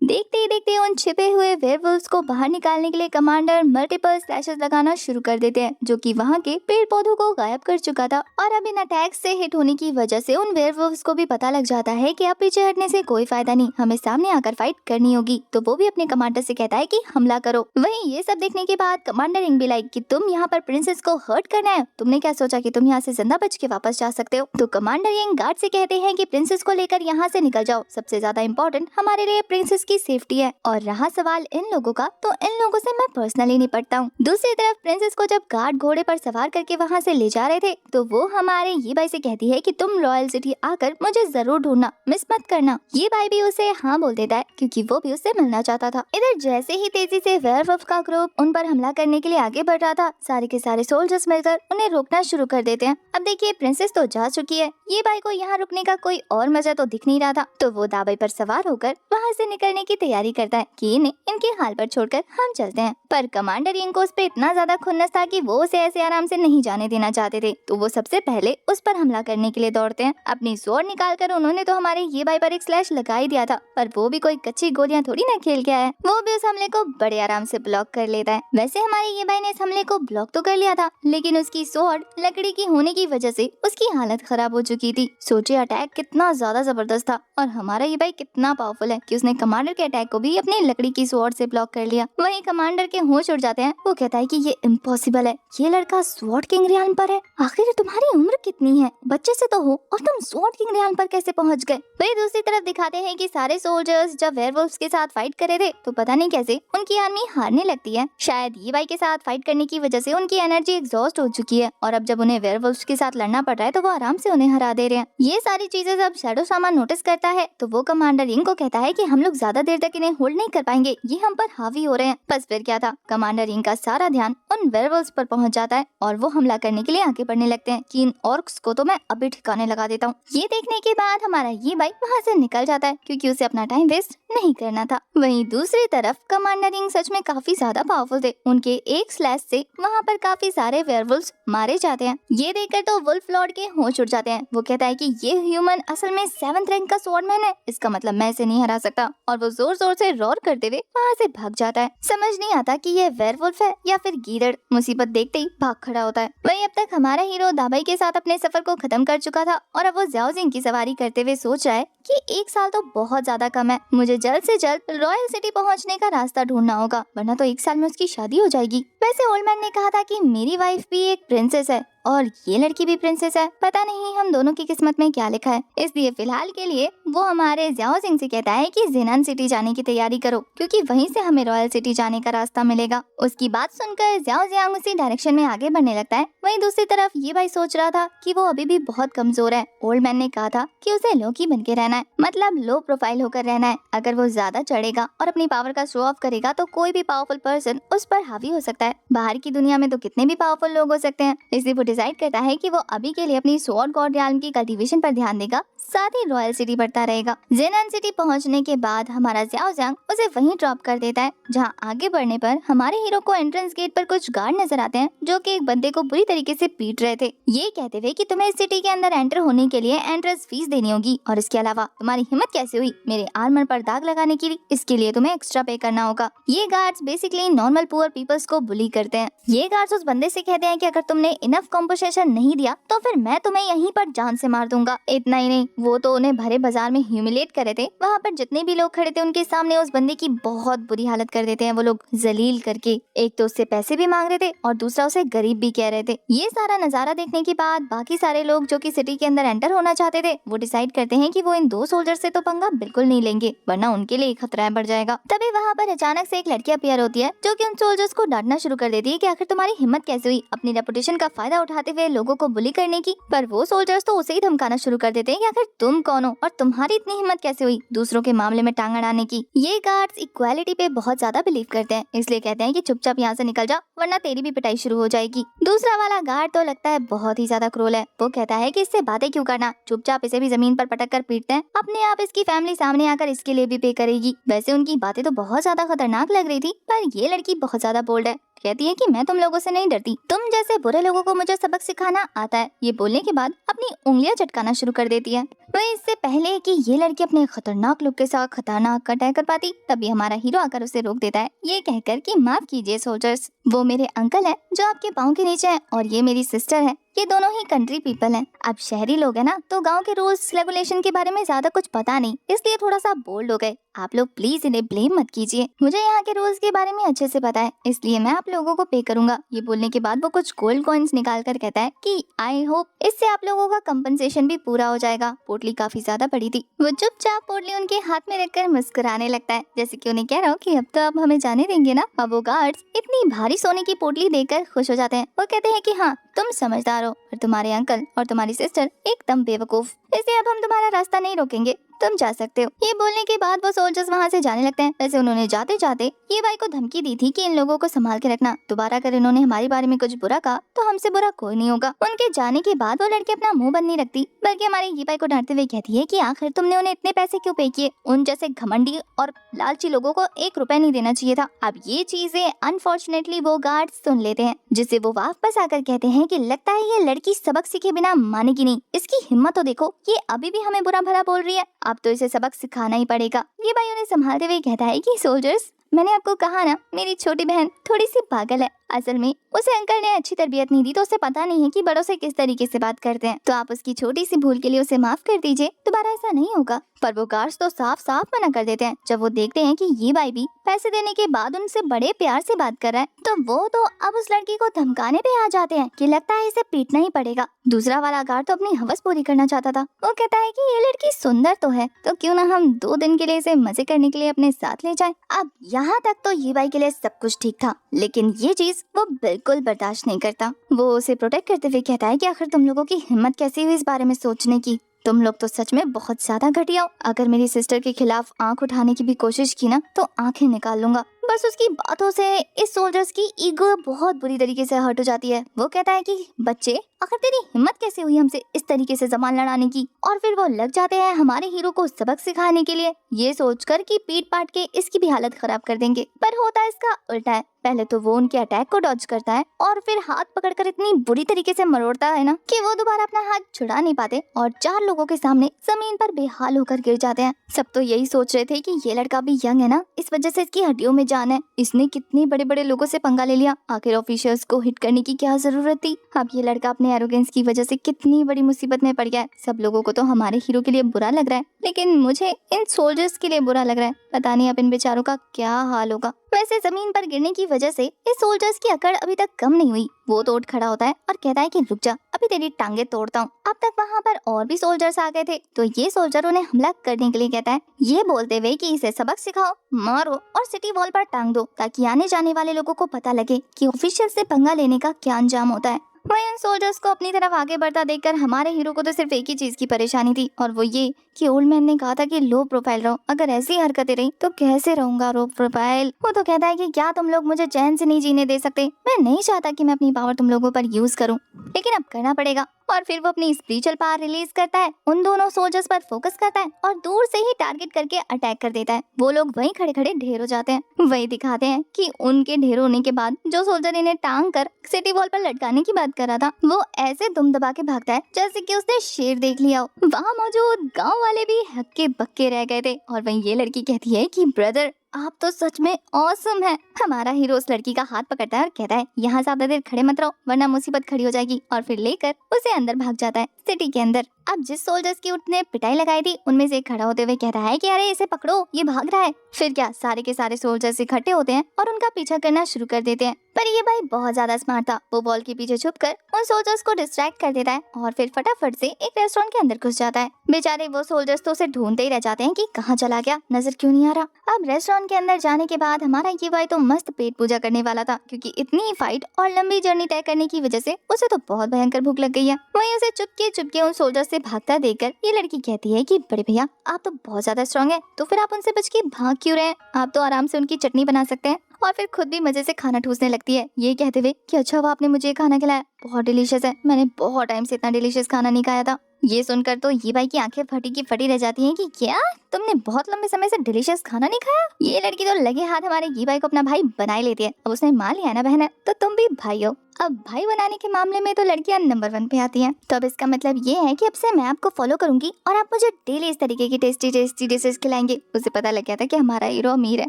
देखते ही देखते उन छिपे हुए वेयरवुल्व्स को बाहर निकालने के लिए कमांडर मल्टीपल स्लैशेस लगाना शुरू कर देते हैं जो कि वहाँ के पेड़ पौधों को गायब कर चुका था। और अब इन अटैक से हिट होने की वजह से उन वेयरवुल्व्स को भी पता लग जाता है कि अब पीछे हटने से कोई फायदा नहीं, हमें सामने आकर फाइट करनी होगी। तो वो भी अपने कमांडर से कहता है कि हमला करो। वहीं ये सब देखने के बाद कमांडर इंग भी लाइक कि तुम यहाँ पर प्रिंसेस को हर्ट करना है, तुमने क्या सोचा कि तुम यहाँ से जिंदा बच के वापस जा सकते हो। तो कमांडर इंग गार्ड से कहते हैं कि प्रिंसेस को लेकर यहाँ से निकल जाओ, सबसे ज्यादा इम्पोर्टेंट हमारे लिए प्रिंसेस की सेफ्टी है। और रहा सवाल इन लोगों का, तो इन लोगों से मैं पर्सनली निपटता हूँ। दूसरी तरफ प्रिंसेस को जब गार्ड घोड़े पर सवार करके वहाँ से ले जा रहे थे तो वो हमारे ये भाई से कहती है कि तुम रॉयल सिटी आकर मुझे जरूर ढूंढना, मिस मत करना। ये भाई भी उसे हाँ बोल देता है क्योंकि वो भी उससे मिलना चाहता था। इधर जैसे ही तेजी से वेयरवुल्फ का ग्रुप उन पर हमला करने के लिए आगे बढ़ रहा था, सारे के सारे सोल्जर्स मिलकर उन्हें रोकना शुरू कर देते हैं। अब देखिए प्रिंसेस तो जा चुकी है, ये भाई को यहाँ रुकने का कोई और मजा तो दिख नहीं रहा था। तो वो दावे पर सवार होकर वहाँ से निकलने की तैयारी करता है कि इन्हें इनके हाल पर छोड़कर हम चलते हैं। पर कमांडर इंग को उस पे इतना ज्यादा खुन्नस था कि वो उसे ऐसे आराम से नहीं जाने देना चाहते थे। तो वो सबसे पहले उस पर हमला करने के लिए दौड़ते हैं। अपनी स्वॉर्ड निकालकर उन्होंने तो हमारे ये भाई पर एक स्लैश लगा ही दिया था, पर वो भी कोई कच्ची गोलियां थोड़ी ना खेल के आया है, वो भी उस हमले को बड़े आराम से ब्लॉक कर लेता है। वैसे हमारे ये भाई ने इस हमले को ब्लॉक तो कर लिया था, लेकिन उसकी स्वॉर्ड लकड़ी की होने की वजह से उसकी हालत खराब हो चुकी थी। सोचिए अटैक कितना ज्यादा जबरदस्त था और हमारा ये भाई कितना पावरफुल है कि उसने कमांडर के अटैक को भी अपनी लकड़ी की स्वॉर्ड से ब्लॉक कर लिया। वहीं कमांडर के होश उड़ जाते हैं। वो कहता है कि ये इम्पॉसिबल है, ये लड़का स्वॉर्ड किंग रियान पर है। आखिर तुम्हारी उम्र कितनी है, बच्चे से तो हो और तुम स्वॉर्ड किंग रियान पर कैसे पहुंच गए। वहीं दूसरी तरफ दिखाते हैं कि सारे सोल्जर्स जब वेयरवुल्व्स के साथ फाइट कर रहे थे तो पता नहीं कैसे उनकी आर्मी हारने लगती है। शायद ये भाई के साथ फाइट करने की वजह से उनकी एनर्जी एग्जॉस्ट हो चुकी है और अब जब उन्हें वेयरवुल्व्स के साथ लड़ना पड़ रहा है तो वो आराम से उन्हें हरा दे रहे हैं। ये सारी चीजें जब शैडो सामान नोटिस करता है तो वो कमांडर इंग को कहता है कि हम लोग ज्यादा देर तक इन्हें होल्ड नहीं कर पाएंगे, ये हम पर हावी हो रहे हैं। बस फिर क्या था, कमांडर इंग का सारा ध्यान उन वेयरवुल्व्स पर पहुंच जाता है और वो हमला करने के लिए आगे बढ़ने लगते हैं कि इन ऑर्क्स को तो मैं अभी ठिकाने लगा देता हूँ। ये देखने के बाद हमारा ये भाई वहाँ से निकल जाता है क्योंकि उसे अपना टाइम वेस्ट नहीं करना था। वहीं दूसरी तरफ कमांडर इंग सच में काफी ज्यादा पावरफुल थे, उनके एक स्लैश से वहाँ पर काफी सारे वेयरवुल्व्स मारे जाते हैं। ये देखकर तो वुल्फ लॉर्ड के होश उड़ जाते हैं। वो कहता है कि ये ह्यूमन असल में 7th रैंक का स्वॉर्डमैन है, इसका मतलब मैं इसे नहीं हरा सकता। और वो जोर जोर से रोर करते हुए वहाँ से भाग जाता है। समझ नहीं आता कि ये वेयरवुल्फ है या फिर गीदड़। मुसीबत देखते ही भाग खड़ा होता है। वहीं अब तक हमारा हीरो दाबाई के साथ अपने सफर को खत्म कर चुका था और अब वो ज़्याओ जिंग की सवारी करते हुए सोच रहा है कि 1 साल तो बहुत ज्यादा कम है, मुझे जल्द से जल्द रॉयल सिटी पहुंचने का रास्ता ढूंढना होगा, वरना तो 1 साल में उसकी शादी हो जाएगी। वैसे ओल्ड मैन ने कहा था कि मेरी वाइफ भी एक प्रिंसेस है और ये लड़की भी प्रिंसेस है, पता नहीं हम दोनों की किस्मत में क्या लिखा है। इसलिए फिलहाल के लिए वो हमारे ज़्याओ जिंग से कहता है कि जिनान सिटी जाने की तैयारी करो क्योंकि वहीं से हमें रॉयल सिटी जाने का रास्ता मिलेगा। उसकी बात सुनकर ज़्याओ जियांग उसी डायरेक्शन में आगे बढ़ने लगता है। वहीं दूसरी तरफ ये भाई सोच रहा था कि वो अभी भी बहुत कमजोर है। ओल्ड मैन ने कहा था कि उसे लोकी बन के रहना है, मतलब लो प्रोफाइल होकर रहना है। अगर वो ज्यादा चढ़ेगा और अपनी पावर का शो ऑफ करेगा तो कोई भी पावरफुल पर्सन उस पर हावी हो सकता है। बाहर की दुनिया में तो कितने भी पावरफुल लोग हो सकते हैं। इसलिए वो डिसाइड करता है कि वो अभी के लिए अपनी स्वॉर्ड गॉड रियाल्म की कल्टीवेशन पर ध्यान देगा, साथ ही रॉयल सिटी बढ़ता रहेगा। जेनान सिटी पहुंचने के बाद हमारा ज़्याओ जियांग उसे वहीं ड्रॉप कर देता है। जहां आगे बढ़ने पर हमारे हीरो को एंट्रेंस गेट पर कुछ गार्ड नजर आते हैं जो कि एक बंदे को बुरी तरीके से पीट रहे थे, ये कहते हुए कि तुम्हें इस सिटी के अंदर एंटर होने के लिए एंट्रेंस फीस देनी होगी और इसके अलावा तुम्हारी हिम्मत कैसे हुई मेरे आर्मर पर दाग लगाने की, इसके लिए तुम्हें एक्स्ट्रा पे करना होगा। ये guards basically normal poor peoples को बुली करते हैं। ये गार्ड्स उस बंदे से कहते हैं कि अगर तुमने इनफ कॉम्पोसेशन नहीं दिया तो फिर मैं तुम्हें यहीं पर जान से मार दूंगा। इतना ही नहीं, वो तो उन्हें भरे बाजार में ह्यूमिलेट कर रहे थे। वहाँ पर जितने भी लोग खड़े थे उनके सामने उस बंदे की बहुत बुरी हालत कर देते हैं वो लोग जलील करके। एक तो उससे पैसे भी मांग रहे थे और दूसरा उसे गरीब भी कह रहे थे। ये सारा नजारा देखने के बाद बाकी सारे लोग जो कि सिटी के अंदर एंटर होना चाहते थे वो डिसाइड करते हैं कि वो इन 2 सोल्जर से तो पंगा बिल्कुल नहीं लेंगे, वरना उनके लिए खतरा बढ़ जाएगा। तभी वहाँ पर अचानक से एक लड़की अपीयर होती है जो कि उन सोल्जर्स को डांटना शुरू कर देती है कि आखिर तुम्हारी हिम्मत कैसे हुई अपनी रेपुटेशन का फायदा उठाते हुए लोगों को बुली करने की। पर वो सोल्जर्स तो उसे ही धमकाना शुरू कर देते हैं कि आखिर तुम कौन हो और तुम्हारी इतनी हिम्मत कैसे हुई दूसरों के मामले में टांग अड़ाने की। ये गार्ड्स इक्वालिटी पे बहुत ज्यादा बिलीव करते हैं, इसलिए कहते हैं कि चुपचाप यहाँ से निकल जा वरना तेरी भी पिटाई शुरू हो जाएगी। दूसरा वाला गार्ड तो लगता है बहुत ही ज्यादा क्रूर है। वो कहता है कि इससे बातें क्यों करना, चुपचाप इसे भी जमीन पर पटक कर पीटते हैं, अपने आप इसकी फैमिली सामने आकर इसके लिए भी पे करेगी। वैसे उनकी बातें तो बहुत ज्यादा खतरनाक लग रही थी, पर ये लड़की बहुत ज्यादा बोल्ड है। कहती है कि मैं तुम लोगों से नहीं डरती, तुम जैसे बुरे लोगों को मुझे सबक सिखाना आता है। ये बोलने के बाद अपनी उंगलियां चटकाना शुरू कर देती है। वह इससे पहले कि ये लड़की अपने खतरनाक लुक के साथ खतरनाक अटैक कर पाती, तभी हमारा हीरो आकर उसे रोक देता है, ये कहकर कि माफ कीजिए सोल्जर्स, वो मेरे अंकल है जो आपके पाँव के नीचे है और ये मेरी सिस्टर है। ये दोनों ही कंट्री पीपल हैं। अब शहरी लोग हैं ना, तो गांव के रूल्स रेगुलेशन के बारे में ज्यादा कुछ पता नहीं, इसलिए थोड़ा सा बोल्ड हो गए। आप लोग प्लीज इन्हें ब्लेम मत कीजिए, मुझे यहाँ के रूल्स के बारे में अच्छे से पता है, इसलिए मैं आप लोगों को पे करूंगा। ये बोलने के बाद वो कुछ गोल्ड कॉइन्स निकाल कर कहता है कि आई होप इससे आप लोगों का कंपनसेशन भी पूरा हो जाएगा। पोटली काफी ज्यादा बड़ी थी। वो चुपचाप पोटली उनके हाथ में रखकर मुस्कुराने लगता है, जैसे कि उन्हें कह रहा हो कि अब तो आप हमें जाने देंगे ना। अब वो गार्ड्स इतनी भारी सोने की पोटली देखकर खुश हो जाते हैं। वो कहते हैं कि हाँ तुम समझदार हो और तुम्हारे अंकल और तुम्हारी सिस्टर एकदम बेवकूफ, इसलिए अब हम तुम्हारा रास्ता नहीं रोकेंगे, तुम जा सकते हो। ये बोलने के बाद वो सोल्जर्स वहाँ से जाने लगते हैं। वैसे उन्होंने जाते जाते ये भाई को धमकी दी थी कि इन लोगों को संभाल के रखना, दोबारा अगर इन्होंने हमारे बारे में कुछ बुरा कहा तो हमसे बुरा कोई नहीं होगा। उनके जाने के बाद वो लड़की अपना मुंह बंद नहीं रखती, बल्कि हमारे ये भाई को डांटते हुए कहती है कि आखिर तुमने उन्हें इतने पैसे क्यों पे किए, उन जैसे घमंडी और लालची लोगों को 1 रुपया नहीं देना चाहिए था। अब ये चीजें अनफॉर्चुनेटली वो गार्ड सुन लेते हैं, जिससे वो वापस आकर कहते हैं कि लगता है ये लड़की सबक सीखे बिना मानेगी नहीं, इसकी हिम्मत तो देखो, ये अभी भी हमें बुरा भला बोल रही है, अब तो इसे सबक सिखाना ही पड़ेगा। ये भाई उन्हें संभालते हुए कहता है कि सोल्जर्स, मैंने आपको कहा ना मेरी छोटी बहन थोड़ी सी पागल है, असल में उसे अंकल ने अच्छी तरबियत नहीं दी तो उसे पता नहीं है कि बड़ों से किस तरीके से बात करते हैं, तो आप उसकी छोटी सी भूल के लिए उसे माफ कर दीजिए, दोबारा ऐसा नहीं होगा। पर वो गार्ड्स तो साफ साफ मना कर देते हैं। जब वो देखते हैं कि ये भाई भी पैसे देने के बाद उनसे बड़े प्यार से बात कर रहा है, तो वो तो अब उस लड़की को धमकाने पे आ जाते हैं कि लगता है इसे पीटना ही पड़ेगा। दूसरा वाला गार्ड तो अपनी हवस पूरी करना चाहता था। वो कहता है कि ये लड़की सुंदर तो है, तो क्यों ना हम 2 दिन के लिए इसे मजे करने के लिए अपने साथ ले जाएं। अब यहाँ तक तो ये भाई के लिए सब कुछ ठीक था, लेकिन ये चीज वो बिल्कुल बर्दाश्त नहीं करता। वो उसे प्रोटेक्ट करते हुए कहता है कि आखिर तुम लोगों की हिम्मत कैसी हुई इस बारे में सोचने की, तुम लोग तो सच में बहुत ज्यादा घटिया हो। अगर मेरी सिस्टर के खिलाफ आंख उठाने की भी कोशिश की ना तो आंखें निकाल लूंगा। बस उसकी बातों से इस सोल्जर्स की ईगो बहुत बुरी तरीके से हर्ट हो जाती है। वो कहता है कि बच्चे, आखिर तेरी हिम्मत कैसे हुई हमसे इस तरीके से जबान लड़ाने की। और फिर वो लग जाते हैं हमारे हीरो को सबक सिखाने के लिए, ये सोचकर कि पीट पाट के इसकी भी हालत खराब कर देंगे। पर होता इसका उल्टा है। पहले तो वो उनके अटैक को डॉज करता है और फिर हाथ पकड़कर इतनी बुरी तरीके से मरोड़ता है ना कि वो दोबारा अपना हाथ छुड़ा नहीं पाते और 4 लोगों के सामने जमीन पर बेहाल होकर गिर जाते हैं। सब तो यही सोच रहे थे कि ये लड़का भी यंग है ना, इस वजह से इसकी हड्डियों में जान है, इसने कितने बड़े बड़े लोगों से पंगा ले लिया, आखिर ऑफिशियल्स को हिट करने की क्या जरूरत थी। अब ये लड़का अपने एरोगेंस की वजह से कितनी बड़ी मुसीबत में पड़ गया है। सब लोगों को तो हमारे हीरो के लिए बुरा लग रहा है, लेकिन मुझे इन सोल्जर्स के लिए बुरा लग रहा है। पता नहीं अब इन बेचारों का क्या हाल होगा। वैसे जमीन पर गिरने की वजह से इस सोल्जर्स की अकड़ अभी तक कम नहीं हुई। वो तो उठ खड़ा होता है और कहता है कि रुक जा, अभी तेरी टांगे तोड़ता हूँ। अब तक वहाँ पर और भी सोल्जर्स आ गए थे, तो ये सोल्जर उन्हें हमला करने के लिए कहता है, ये बोलते हुए कि इसे सबक सिखाओ, मारो और सिटी वॉल पर टांग दो, ताकि आने जाने वाले लोगों को पता लगे कि ऑफिशियल से पंगा लेने का क्या अंजाम होता है। वहीं उन सोल्जर्स को अपनी तरफ आगे बढ़ता देखकर हमारे हीरो को तो सिर्फ एक ही चीज की परेशानी थी, और वो ये कि ओल्ड मैन ने कहा था कि लो प्रोफाइल रहो, अगर ऐसी हरकतें रही तो कैसे रहूंगा लो प्रोफाइल। वो तो कहता है कि क्या तुम लोग मुझे चैन से नहीं जीने दे सकते, मैं नहीं चाहता कि मैं अपनी पावर तुम लोगों पर यूज करूं, लेकिन अब करना पड़ेगा। और फिर वो अपनी स्पिरिचुअल पावर रिलीज करता है, उन दोनों सोल्जर्स पर फोकस करता है और दूर से ही टारगेट करके अटैक कर देता है। वो लोग वहीं खड़े खड़े ढेर हो जाते हैं। वही दिखाते हैं कि उनके ढेर होने के बाद जो सोल्जर इन्हें टांग कर सिटी वॉल पर लटकाने की बात कर रहा था, वो ऐसे दुम दबा के भागता है जैसे कि उसने शेर देख लिया हो। वहाँ मौजूद गाँव वाले भी हक्के बक्के रह गए थे। और वहीं ये लड़की कहती है कि ब्रदर, आप तो सच में ऑसम है। हमारा हीरो उस लड़की का हाथ पकड़ता है और कहता है, यहाँ ज्यादा देर खड़े मत रहो वरना मुसीबत खड़ी हो जाएगी, और फिर लेकर उसे अंदर भाग जाता है सिटी के अंदर। अब जिस सोल्जर्स की उसने पिटाई लगाई थी उनमें से एक खड़ा होते हुए कहता है कि अरे इसे पकड़ो, ये भाग रहा है। फिर क्या सारे के सारे सोल्जर्स इकट्ठे होते हैं और उनका पीछा करना शुरू कर देते हैं। पर ये भाई बहुत ज्यादा स्मार्ट था। वो वॉल के पीछे छुपकर उन सोल्जर्स को डिस्ट्रैक्ट कर देता है और फिर फटाफट से एक रेस्टोरेंट के अंदर घुस जाता है। बेचारे वो सोल्जर्स तो उसे ढूंढते ही रह जाते हैं कि कहाँ चला गया, नजर क्यों नहीं आ रहा। अब रेस्टोरेंट के अंदर जाने के बाद हमारा ये भाई तो मस्त पेट पूजा करने वाला था, क्योंकि इतनी फाइट और लंबी जर्नी तय करने की वजह से उसे तो बहुत भयंकर भूख लग गई है। वहीं उसे चुपके उन सोल्जर्स से भागता देखकर ये लड़की कहती है कि बड़े भैया आप तो बहुत ज्यादा स्ट्रॉन्ग है, तो फिर आप उनसे बच के भाग क्यों रहे हैं? आप तो आराम से उनकी चटनी बना सकते हैं। और फिर खुद भी मजे से खाना ठूसने लगती है, ये कहते हुए कि अच्छा हुआ आपने मुझे खाना खिलाया, बहुत डिलीशियस है, मैंने बहुत टाइम से इतना डिलीशियस खाना नहीं खाया था। ये सुनकर तो ये भाई की आंखें फटी की फटी रह जाती हैं कि क्या तुमने बहुत लंबे समय से डिलीशियस खाना नहीं खाया? ये लड़की तो लगे हाथ हमारे ये भाई को अपना भाई बना ही लेती है। अब उसने मान लिया ना बहन, तो तुम भी भाई हो। अब भाई बनाने के मामले में तो लड़कियां नंबर 1 पे आती हैं। तो अब इसका मतलब ये है कि अब से मैं आपको फॉलो करूंगी और आप मुझे डेली इस तरीके की टेस्टी डिशेस खिलाएंगे। उसे पता लग गया था कि हमारा हीरो अमीर है।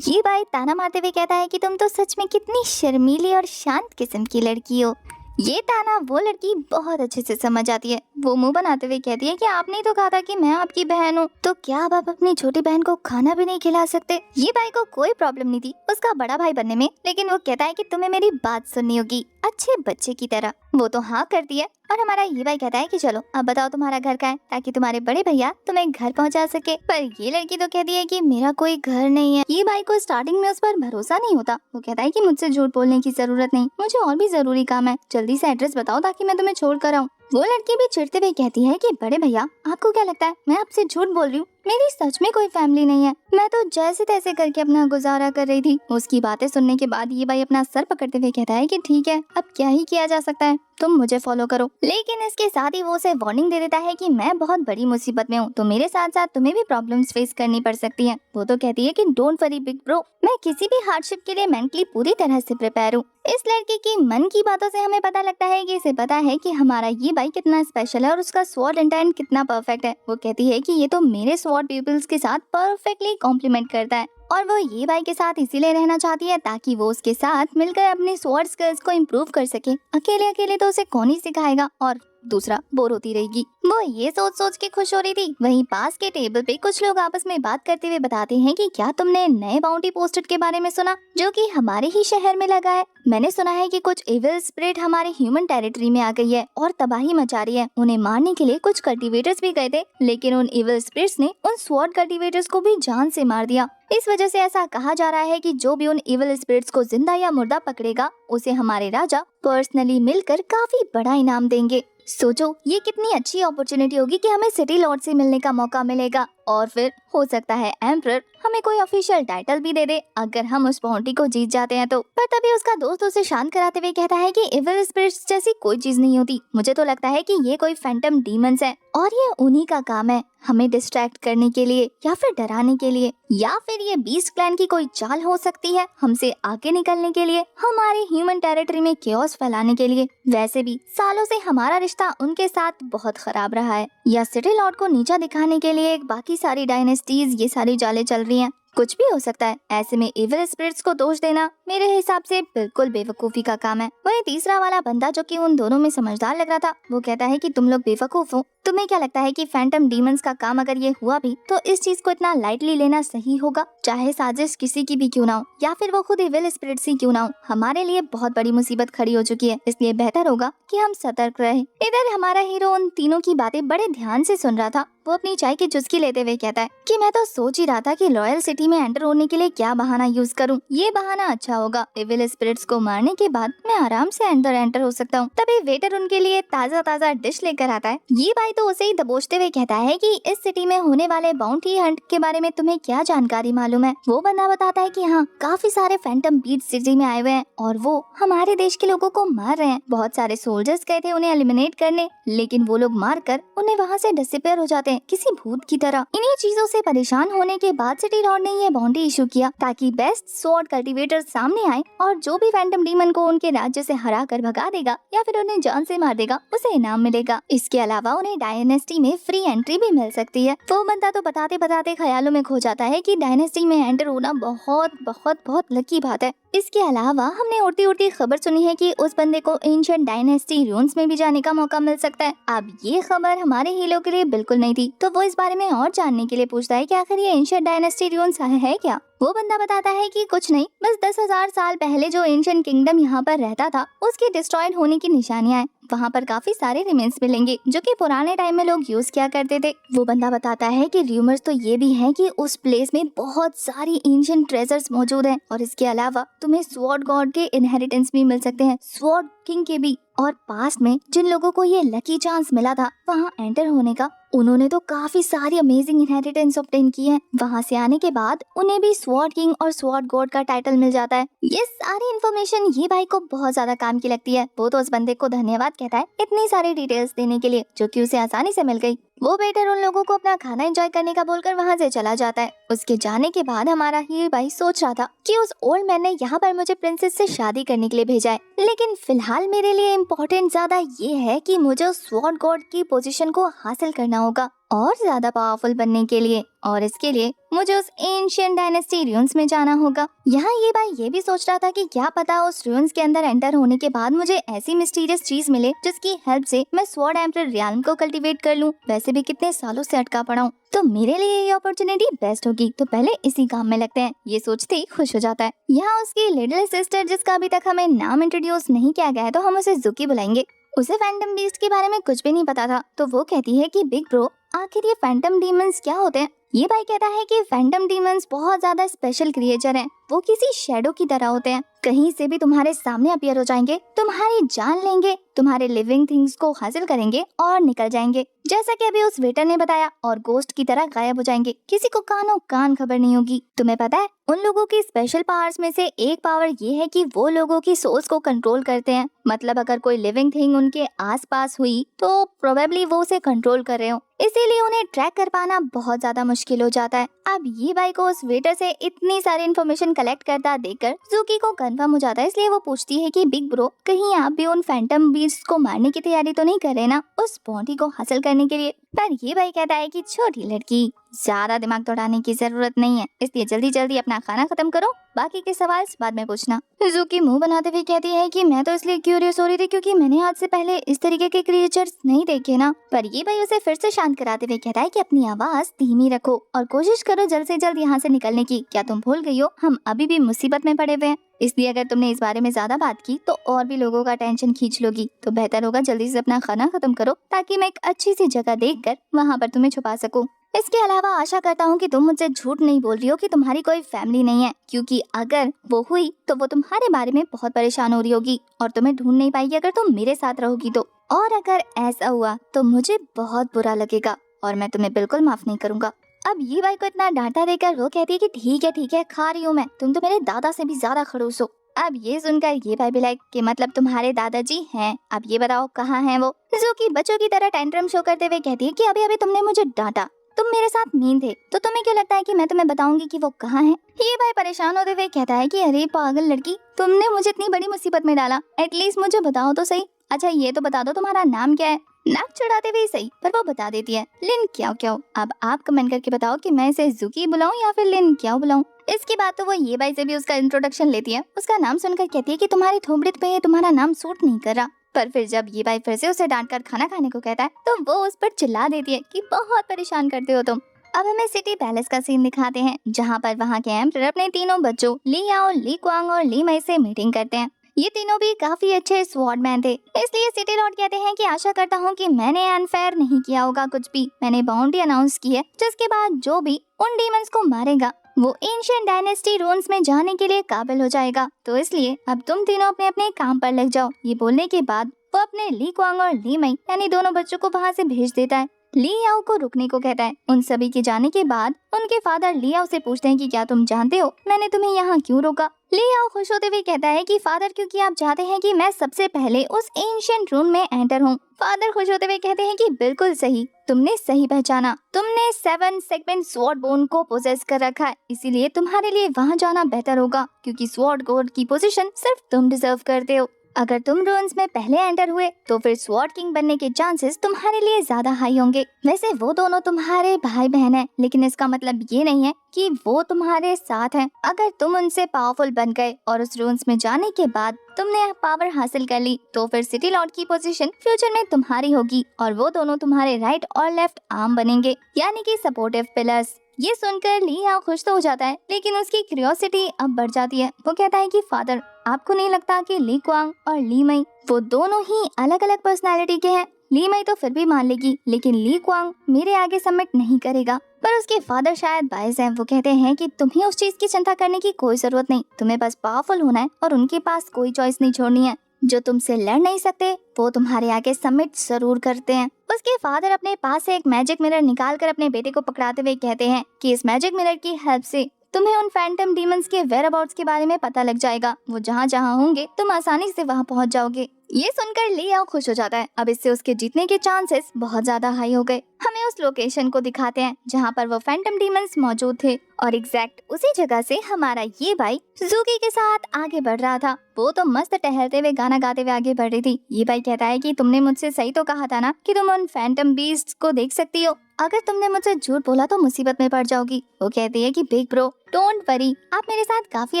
ये भाई ताना मारते हुए कहता है कि तुम तो सच में कितनी शर्मीली और शांत किस्म की लड़की हो। ये ताना वो लड़की बहुत अच्छे से समझ आती है। वो मुंह बनाते हुए कहती है कि आपने तो कहा था कि मैं आपकी बहन हूँ, तो क्या अब आप अपनी छोटी बहन को खाना भी नहीं खिला सकते? ये भाई को कोई प्रॉब्लम नहीं थी उसका बड़ा भाई बनने में, लेकिन वो कहता है कि तुम्हें मेरी बात सुननी होगी अच्छे बच्चे की तरह। वो तो हाँ करती है और हमारा ये भाई कहता है कि चलो अब बताओ तुम्हारा घर कहाँ है, ताकि तुम्हारे बड़े भैया तुम्हें घर पहुंचा सके। पर ये लड़की तो कहती है कि मेरा कोई घर नहीं है। ये भाई को स्टार्टिंग में उस पर भरोसा नहीं होता। वो कहता है कि मुझसे झूठ बोलने की जरूरत नहीं, मुझे और भी जरूरी काम है, जल्दी से एड्रेस बताओ ताकि मैं तुम्हें छोड़ कर आऊँ। वो लड़की भी चिढ़ते हुए कहती है कि बड़े भैया आपको क्या लगता है मैं आपसे झूठ बोल रही हूँ? मेरी सच में कोई फैमिली नहीं है, मैं तो जैसे तैसे करके अपना गुजारा कर रही थी। उसकी बातें सुनने के बाद ये भाई अपना सर पकड़ते हुए कहता है कि ठीक है अब क्या ही किया जा सकता है, तुम मुझे फॉलो करो। लेकिन इसके साथ ही वो उसे वार्निंग दे देता है कि मैं बहुत बड़ी मुसीबत में हूँ, तो मेरे साथ साथ तुम्हें भी प्रॉब्लम्स फेस करनी पड़ सकती हैं। वो तो कहती है कि डोंट वरी बिग ब्रो, मैं किसी भी हार्डशिप के लिए मेंटली पूरी तरह से प्रिपेयर हूँ। इस लड़की की मन की बातों से हमें पता लगता है कि इसे पता है कि हमारा ये भाई कितना स्पेशल है और उसका स्वॉर्ड इंटेंट कितना परफेक्ट है। वो कहती है कि ये तो मेरे स्वॉर्ड पीपल्स के साथ परफेक्टली कॉम्प्लीमेंट करता है और वो ये भाई के साथ इसीलिए रहना चाहती है ताकि वो उसके साथ मिलकर अपनी स्वॉर्ड स्किल्स को इम्प्रूव कर सके। अकेले अकेले तो उसे कौन ही सिखाएगा और दूसरा बोर होती रहेगी। वो ये सोच के खुश हो रही थी। वहीं पास के टेबल पे कुछ लोग आपस में बात करते हुए बताते हैं कि क्या तुमने नए बाउंटी पोस्टेड के बारे में सुना जो कि हमारे ही शहर में लगा है? मैंने सुना है कि कुछ इविल स्पिरिट हमारे ह्यूमन टेरिटरी में आ गई है और तबाही मचा रही है। उन्हें मारने के लिए कुछ कल्टीवेटर्स भी गए थे, लेकिन उन इविल स्पिरिट्स ने उन स्वॉर्ड कल्टीवेटर्स को भी जान से मार दिया। इस वजह से ऐसा कहा जा रहा है कि जो भी उन इविल स्पिरिट्स को जिंदा या मुर्दा पकड़ेगा उसे हमारे राजा पर्सनली मिलकर काफी बड़ा इनाम देंगे। सोचो ये कितनी अच्छी अपॉर्चुनिटी होगी कि हमें सिटी लॉर्ड से मिलने का मौका मिलेगा और फिर हो सकता है एम्परर हमें कोई ऑफिशियल टाइटल भी दे दे अगर हम उस बाउंटी को जीत जाते हैं तो। पर तभी उसका दोस्त उसे शांत कराते हुए कहता है कि इविल स्पिरिट्स जैसी कोई चीज नहीं होती, मुझे तो लगता है कि ये कोई फैंटम डीमंस है और ये उन्हीं का काम है हमें डिस्ट्रैक्ट करने के लिए या फिर डराने के लिए, या फिर ये बीस्ट क्लैन की कोई चाल हो सकती है हमसे आगे निकलने के लिए, हमारे ह्यूमन टेरिटरी में केओस फैलाने के लिए। वैसे भी सालों से हमारा रिश्ता उनके साथ बहुत खराब रहा है, या सिटी लॉर्ड को नीचा दिखाने के लिए बाकी सारी डायनेस्टीज ये सारी चालें चल रही हैं। कुछ भी हो सकता है। ऐसे में इविल स्पिरिट्स को दोष देना मेरे हिसाब से बिल्कुल बेवकूफी का काम है। वही तीसरा वाला बंदा जो कि उन दोनों में समझदार लग रहा था वो कहता है कि तुम लोग बेवकूफ हो। तुम्हें क्या लगता है कि फैंटम डीमंस का काम अगर ये हुआ भी तो इस चीज को इतना लाइटली लेना सही होगा? चाहे साजिश किसी की भी क्यों ना हो या फिर वो खुद इविल स्पिरिट्स ही क्यों ना हो, हमारे लिए बहुत बड़ी मुसीबत खड़ी हो चुकी है, इसलिए बेहतर होगा कि हम सतर्क रहें। इधर हमारा हीरो उन तीनों की बातें बड़े ध्यान से सुन रहा था। वो अपनी चाय की चुस्की लेते हुए कहता है कि मैं तो सोच ही रहा था कि रॉयल सिटी में एंटर होने के लिए क्या बहाना यूज करूं। ये बहाना अच्छा होगा, इविल स्पिरिट्स को मारने के बाद मैं आराम से अंदर एंटर हो सकता हूँ। तभी वेटर उनके लिए ताजा ताजा डिश लेकर आता है। ये भाई तो उसे ही दबोचते हुए कहता है कि इस सिटी में होने वाले बाउंटी हंट के बारे में तुम्हें क्या जानकारी मालूम है? वो बंदा बताता है कि हाँ, काफी सारे फैंटम बीट सिटी में आए हुए हैं और वो हमारे देश के लोगों को मार रहे हैं। बहुत सारे सोल्जर्स गए थे उन्हें एलिमिनेट करने, लेकिन वो लोग मार कर उन्हें वहाँ से डिसअपीयर हो जाते हैं किसी भूत की तरह। इन्हीं चीजों से परेशान होने के बाद सिटी लॉर्ड ने ये बाउंटी इशू किया ताकि बेस्ट स्वॉर्ड कल्टीवेटर सामने आए और जो भी फैंटम डीमन को उनके राज्य से हरा कर भगा देगा या फिर उन्हें जान से मार देगा उसे इनाम मिलेगा। इसके अलावा उन्हें डायनेस्टी में फ्री एंट्री भी मिल सकती है। वो बंदा तो बताते बताते ख्यालों में खो जाता है कि डायनेस्टी में एंटर होना बहुत बहुत बहुत लकी बात है। इसके अलावा हमने उड़ती उड़ती खबर सुनी है कि उस बंदे को एंशिएंट डायनेस्टी रून्स में भी जाने का मौका मिल सकता है। अब ये खबर हमारे हीरो के लिए बिल्कुल नहीं थी, तो वो इस बारे में और जानने के लिए पूछता है कि आखिर ये एंशिएंट डायनेस्टी रून्स है क्या। वो बंदा बताता है कि कुछ नहीं, बस 10,000 साल पहले जो एंशिएंट किंगडम यहाँ पर रहता था उसके डिस्ट्रॉयड होने की निशानियां हैं। वहाँ पर काफी सारे रिमेन्स मिलेंगे जो कि पुराने टाइम में लोग यूज किया करते थे। वो बंदा बताता है कि रूमर्स तो ये भी है कि उस प्लेस में बहुत सारी एंशिएंट ट्रेजर्स मौजूद हैं और इसके अलावा तुम्हें स्वॉर्ड गॉड के इनहेरिटेंस भी मिल सकते हैं, स्वॉर्ड किंग के भी। और पास्ट में जिन लोगों को ये लकी चांस मिला था वहाँ एंटर होने का, उन्होंने तो काफी सारी अमेजिंग इनहेरिटेंस ऑब्टेन की है। वहाँ से आने के बाद उन्हें भी स्वॉर्ड किंग और स्वॉर्ड गॉड का टाइटल मिल जाता है। ये सारी इन्फॉर्मेशन ये भाई को बहुत ज्यादा काम की लगती है। वो तो उस बंदे को धन्यवाद कहता है इतनी सारी डिटेल्स देने के लिए जो कि उसे आसानी से मिल गई। वो बेटर उन लोगों को अपना खाना एंजॉय करने का बोलकर वहाँ से चला जाता है। उसके जाने के बाद हमारा हीरो भाई सोच रहा था कि उस ओल्ड मैन ने यहाँ पर मुझे प्रिंसेस से शादी करने के लिए भेजा है, लेकिन फिलहाल मेरे लिए इम्पोर्टेंट ज्यादा ये है कि मुझे उस स्वॉर्ड गॉड की पोजीशन को हासिल करना होगा और ज्यादा पावरफुल बनने के लिए, और इसके लिए मुझे उस एंशिएंट डायनेस्टी रून्स में जाना होगा। यहाँ ये भाई ये भी सोच रहा था कि क्या पता उस रून्स के अंदर एंटर होने के बाद मुझे ऐसी मिस्टीरियस चीज मिले जिसकी हेल्प से मैं स्वॉर्ड एम्परर रियल्म को कल्टीवेट कर लूं। वैसे भी कितने सालों से अटका पड़ा हूं, तो मेरे लिए ये अपॉर्चुनिटी बेस्ट होगी, तो पहले इसी काम में लगते हैं। ये सोचते ही खुश हो जाता है। यहाँ उसकी लिटिल सिस्टर, जिसका अभी तक हमें नाम इंट्रोड्यूस नहीं किया गया है, तो हम उसे ज़ुकी बुलाएंगे। उसे फैंटम बीस्ट के बारे में कुछ भी नहीं पता था, तो वो कहती है कि बिग ब्रो आखिर ये फैंटम डीमंस क्या होते हैं। ये भाई कहता है कि फैंटम डीमंस बहुत ज्यादा स्पेशल क्रिएचर हैं। वो किसी शैडो की तरह होते हैं, कहीं से भी तुम्हारे सामने अपीयर हो जाएंगे, तुम्हारी जान लेंगे, तुम्हारे लिविंग थिंग्स को हासिल करेंगे और निकल जाएंगे, जैसा कि अभी उस वेटर ने बताया, और गोस्ट की तरह गायब हो जाएंगे। किसी को कानो कान खबर नहीं होगी। तुम्हें पता है उन लोगों की स्पेशल पावर्स में से एक पावर ये है कि वो लोगों की सोल्स को कंट्रोल करते हैं। मतलब अगर कोई लिविंग थिंग उनके आसपास हुई तो प्रोबेबली वो उसे कंट्रोल कर रहे हो, इसीलिए उन्हें ट्रैक कर पाना बहुत ज्यादा मुश्किल हो जाता है। अब ये भाई को उस वेटर से इतनी सारी इन्फॉर्मेशन कलेक्ट करता देखकर ज़ुकी को कंफर्म हो जाता है, इसलिए वो पूछती है कि बिग ब्रो कहीं आप भी उन फैंटम बीस्ट को मारने की तैयारी तो नहीं कर रहे ना, उस बॉडी को हासिल करने के लिए। पर ये भाई कहता है कि छोटी लड़की, ज्यादा दिमाग दौड़ाने की जरूरत नहीं है, इसलिए जल्दी जल्दी अपना खाना खत्म करो, बाकी के सवाल बाद में पूछना। ज़ुकी मुंह बनाते हुए कहती है कि मैं तो इसलिए क्यूरियस हो रही थी क्योंकि मैंने आज से पहले इस तरीके के क्रिएचर्स नहीं देखे ना। पर ये भाई उसे फिर से शांत कराते हुए कहता है कि अपनी आवाज धीमी रखो और कोशिश करो जल्द से जल्द यहाँ से निकलने की। क्या तुम भूल गई हो हम अभी भी मुसीबत में पड़े हुए हैं, इसलिए अगर तुमने इस बारे में ज्यादा बात की तो और भी लोगों का टेंशन खींच लोगी, तो बेहतर होगा जल्दी से अपना खाना खत्म करो ताकि मैं एक अच्छी सी जगह देखकर वहाँ पर तुम्हें छुपा सकूं। इसके अलावा आशा करता हूँ कि तुम मुझसे झूठ नहीं बोल रही हो कि तुम्हारी कोई फैमिली नहीं है, क्योंकि अगर वो हुई तो वो तुम्हारे बारे में बहुत परेशान हो रही होगी और तुम्हें ढूंढ नहीं पाएगी अगर तुम मेरे साथ रहोगी तो। और अगर ऐसा हुआ तो मुझे बहुत बुरा लगेगा और मैं तुम्हें बिल्कुल माफ नहीं करूँगा। अब ये भाई को इतना डांटा देकर वो कहती है कि ठीक है खा रही हूँ मैं, तुम तो मेरे दादा से भी ज्यादा खड़ूस हो। अब ये सुनकर ये भाई भी लाइक कि मतलब तुम्हारे दादाजी हैं, अब ये बताओ कहाँ हैं वो। ज़ुकी बच्चों की तरह टेंट्रम शो करते हुए कहती है कि अभी तुमने मुझे डांटा, तुम मेरे साथ मीन थे, तो तुम्हें क्यों लगता है कि मैं तुम्हें बताऊंगी कि वो कहाँ हैं। ये भाई परेशान होते हुए कहता है कि अरे पागल लड़की, तुमने मुझे इतनी बड़ी मुसीबत में डाला, एटलीस्ट मुझे बताओ तो सही। अच्छा ये तो बता दो तुम्हारा नाम क्या है। नाक चढ़ाते हुए सही, पर वो बता देती है लिन क्याओ। अब आप कमेंट करके बताओ कि मैं इसे ज़ुकी बुलाऊं या फिर लिन क्याओ बुलाऊं। इसके बाद तो वो ये भाई से भी उसका इंट्रोडक्शन लेती है। उसका नाम सुनकर कहती है कि तुम्हारी थोबड़ी पे तुम्हारा नाम सूट नहीं कर रहा। पर फिर जब ये भाई फिर से उसे डांट कर खाना खाने को कहता है तो वो उस पर चिल्ला देती है कि बहुत परेशान करते हो तुम। अब हमें सिटी पैलेस का सीन दिखाते हैं, जहाँ पर वहाँ के एम्परर अपने तीनों बच्चों ली याओ, ली क्वांग और ली मई से मीटिंग करते हैं। ये तीनों भी काफी अच्छे स्वॉर्डमैन थे, इसलिए सिटी लॉर्ड कहते हैं कि आशा करता हूँ कि मैंने अनफेयर नहीं किया होगा कुछ भी। मैंने बाउंड्री अनाउंस की है जिसके बाद जो भी उन डीमंस को मारेगा वो एंशिएंट डायनेस्टी रून्स में जाने के लिए काबिल हो जाएगा, तो इसलिए अब तुम तीनों अपने अपने काम पर लग जाओ। ये बोलने के बाद वो अपने ली क्वांग और ली मई यानी दोनों बच्चों को वहाँ से भेज देता है। ली याओ को रुकने को कहता है। उन सभी के जाने के बाद उनके फादर ली याओ से पूछते हैं कि क्या तुम जानते हो मैंने तुम्हें यहाँ क्यों रोका। ली याओ खुश होते हुए कहता है कि फादर क्योंकि आप चाहते हैं कि मैं सबसे पहले उस एंशिएंट रूम में एंटर हूँ। फादर खुश होते हुए कहते हैं कि बिल्कुल सही, तुमने सही पहचाना, तुमने 7 सेगमेंट स्वॉर्ड बोन को पोजेस कर रखा है, इसीलिए तुम्हारे लिए वहाँ जाना बेहतर होगा क्योंकि स्वॉर्ड गॉड की पोजीशन सिर्फ तुम डिजर्व करते हो। अगर तुम रून्स में पहले एंटर हुए तो फिर स्वॉर्ड किंग बनने के चांसेस तुम्हारे लिए ज्यादा हाई होंगे। वैसे वो दोनों तुम्हारे भाई बहन हैं, लेकिन इसका मतलब ये नहीं है कि वो तुम्हारे साथ हैं। अगर तुम उनसे पावरफुल बन गए और उस रून्स में जाने के बाद तुमने पावर हासिल कर ली तो फिर सिटी लॉर्ड की पोजीशन फ्यूचर में तुम्हारी होगी और वो दोनों तुम्हारे राइट और लेफ्ट आर्म बनेंगे, यानी कि सपोर्टिव पिलर्स। ये सुनकर ली याओ खुश तो हो जाता है, लेकिन उसकी क्यूरियोसिटी अब बढ़ जाती है। वो कहता है कि फादर, आपको नहीं लगता कि ली क्वांग और ली मई वो दोनों ही अलग अलग पर्सनालिटी के हैं? ली मई तो फिर भी मान लेगी, लेकिन ली क्वांग मेरे आगे सबमिट नहीं करेगा। पर उसके फादर शायद बायस हैं। वो कहते हैं कि तुम्हें उस चीज की चिंता करने की कोई जरूरत नहीं, तुम्हें बस पावरफुल होना है और उनके पास कोई चॉइस नहीं छोड़नी है। जो तुमसे लड़ नहीं सकते वो तुम्हारे आगे सबमिट जरूर करते हैं। उसके फादर अपने पास से एक मैजिक मिरर निकालकर अपने बेटे को पकड़ाते हुए कहते हैं कि इस मैजिक मिरर की हेल्प से तुम्हें उन फैंटम डीमंस के वेयर अबाउट्स के बारे में पता लग जाएगा। वो जहाँ जहाँ होंगे तुम आसानी से वहाँ पहुँच जाओगे। ये सुनकर ली याओ खुश हो जाता है। अब इससे उसके जीतने के चांसेस बहुत ज्यादा हाई हो गए। हमें उस लोकेशन को दिखाते हैं जहाँ पर वो फैंटम डीमंस मौजूद थे और एग्जैक्ट उसी जगह से हमारा ये भाई सुजुकी के साथ आगे बढ़ रहा था। वो तो मस्त टहलते हुए गाना गाते हुए आगे बढ़ रही थी। ये भाई कहता है कि तुमने मुझसे सही तो कहा था ना कि तुम उन फैंटम बीस्ट्स को देख सकती हो। अगर तुमने मुझसे झूठ बोला तो मुसीबत में पड़ जाओगी। वो कहती है कि बिग ब्रो डोंट वरी, आप मेरे साथ काफी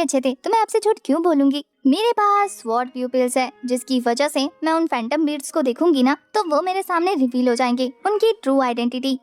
अच्छे थे तो मैं आपसे झूठ क्यों बोलूंगी। मेरे पास स्वॉर्ड प्यूपिल्स है जिसकी वजह से मैं उन फैंटम बीस्ट्स को देखूंगी ना तो वो मेरे सामने रिवील हो जाएंगे, उनकी ट्रू आइडेंटिटी।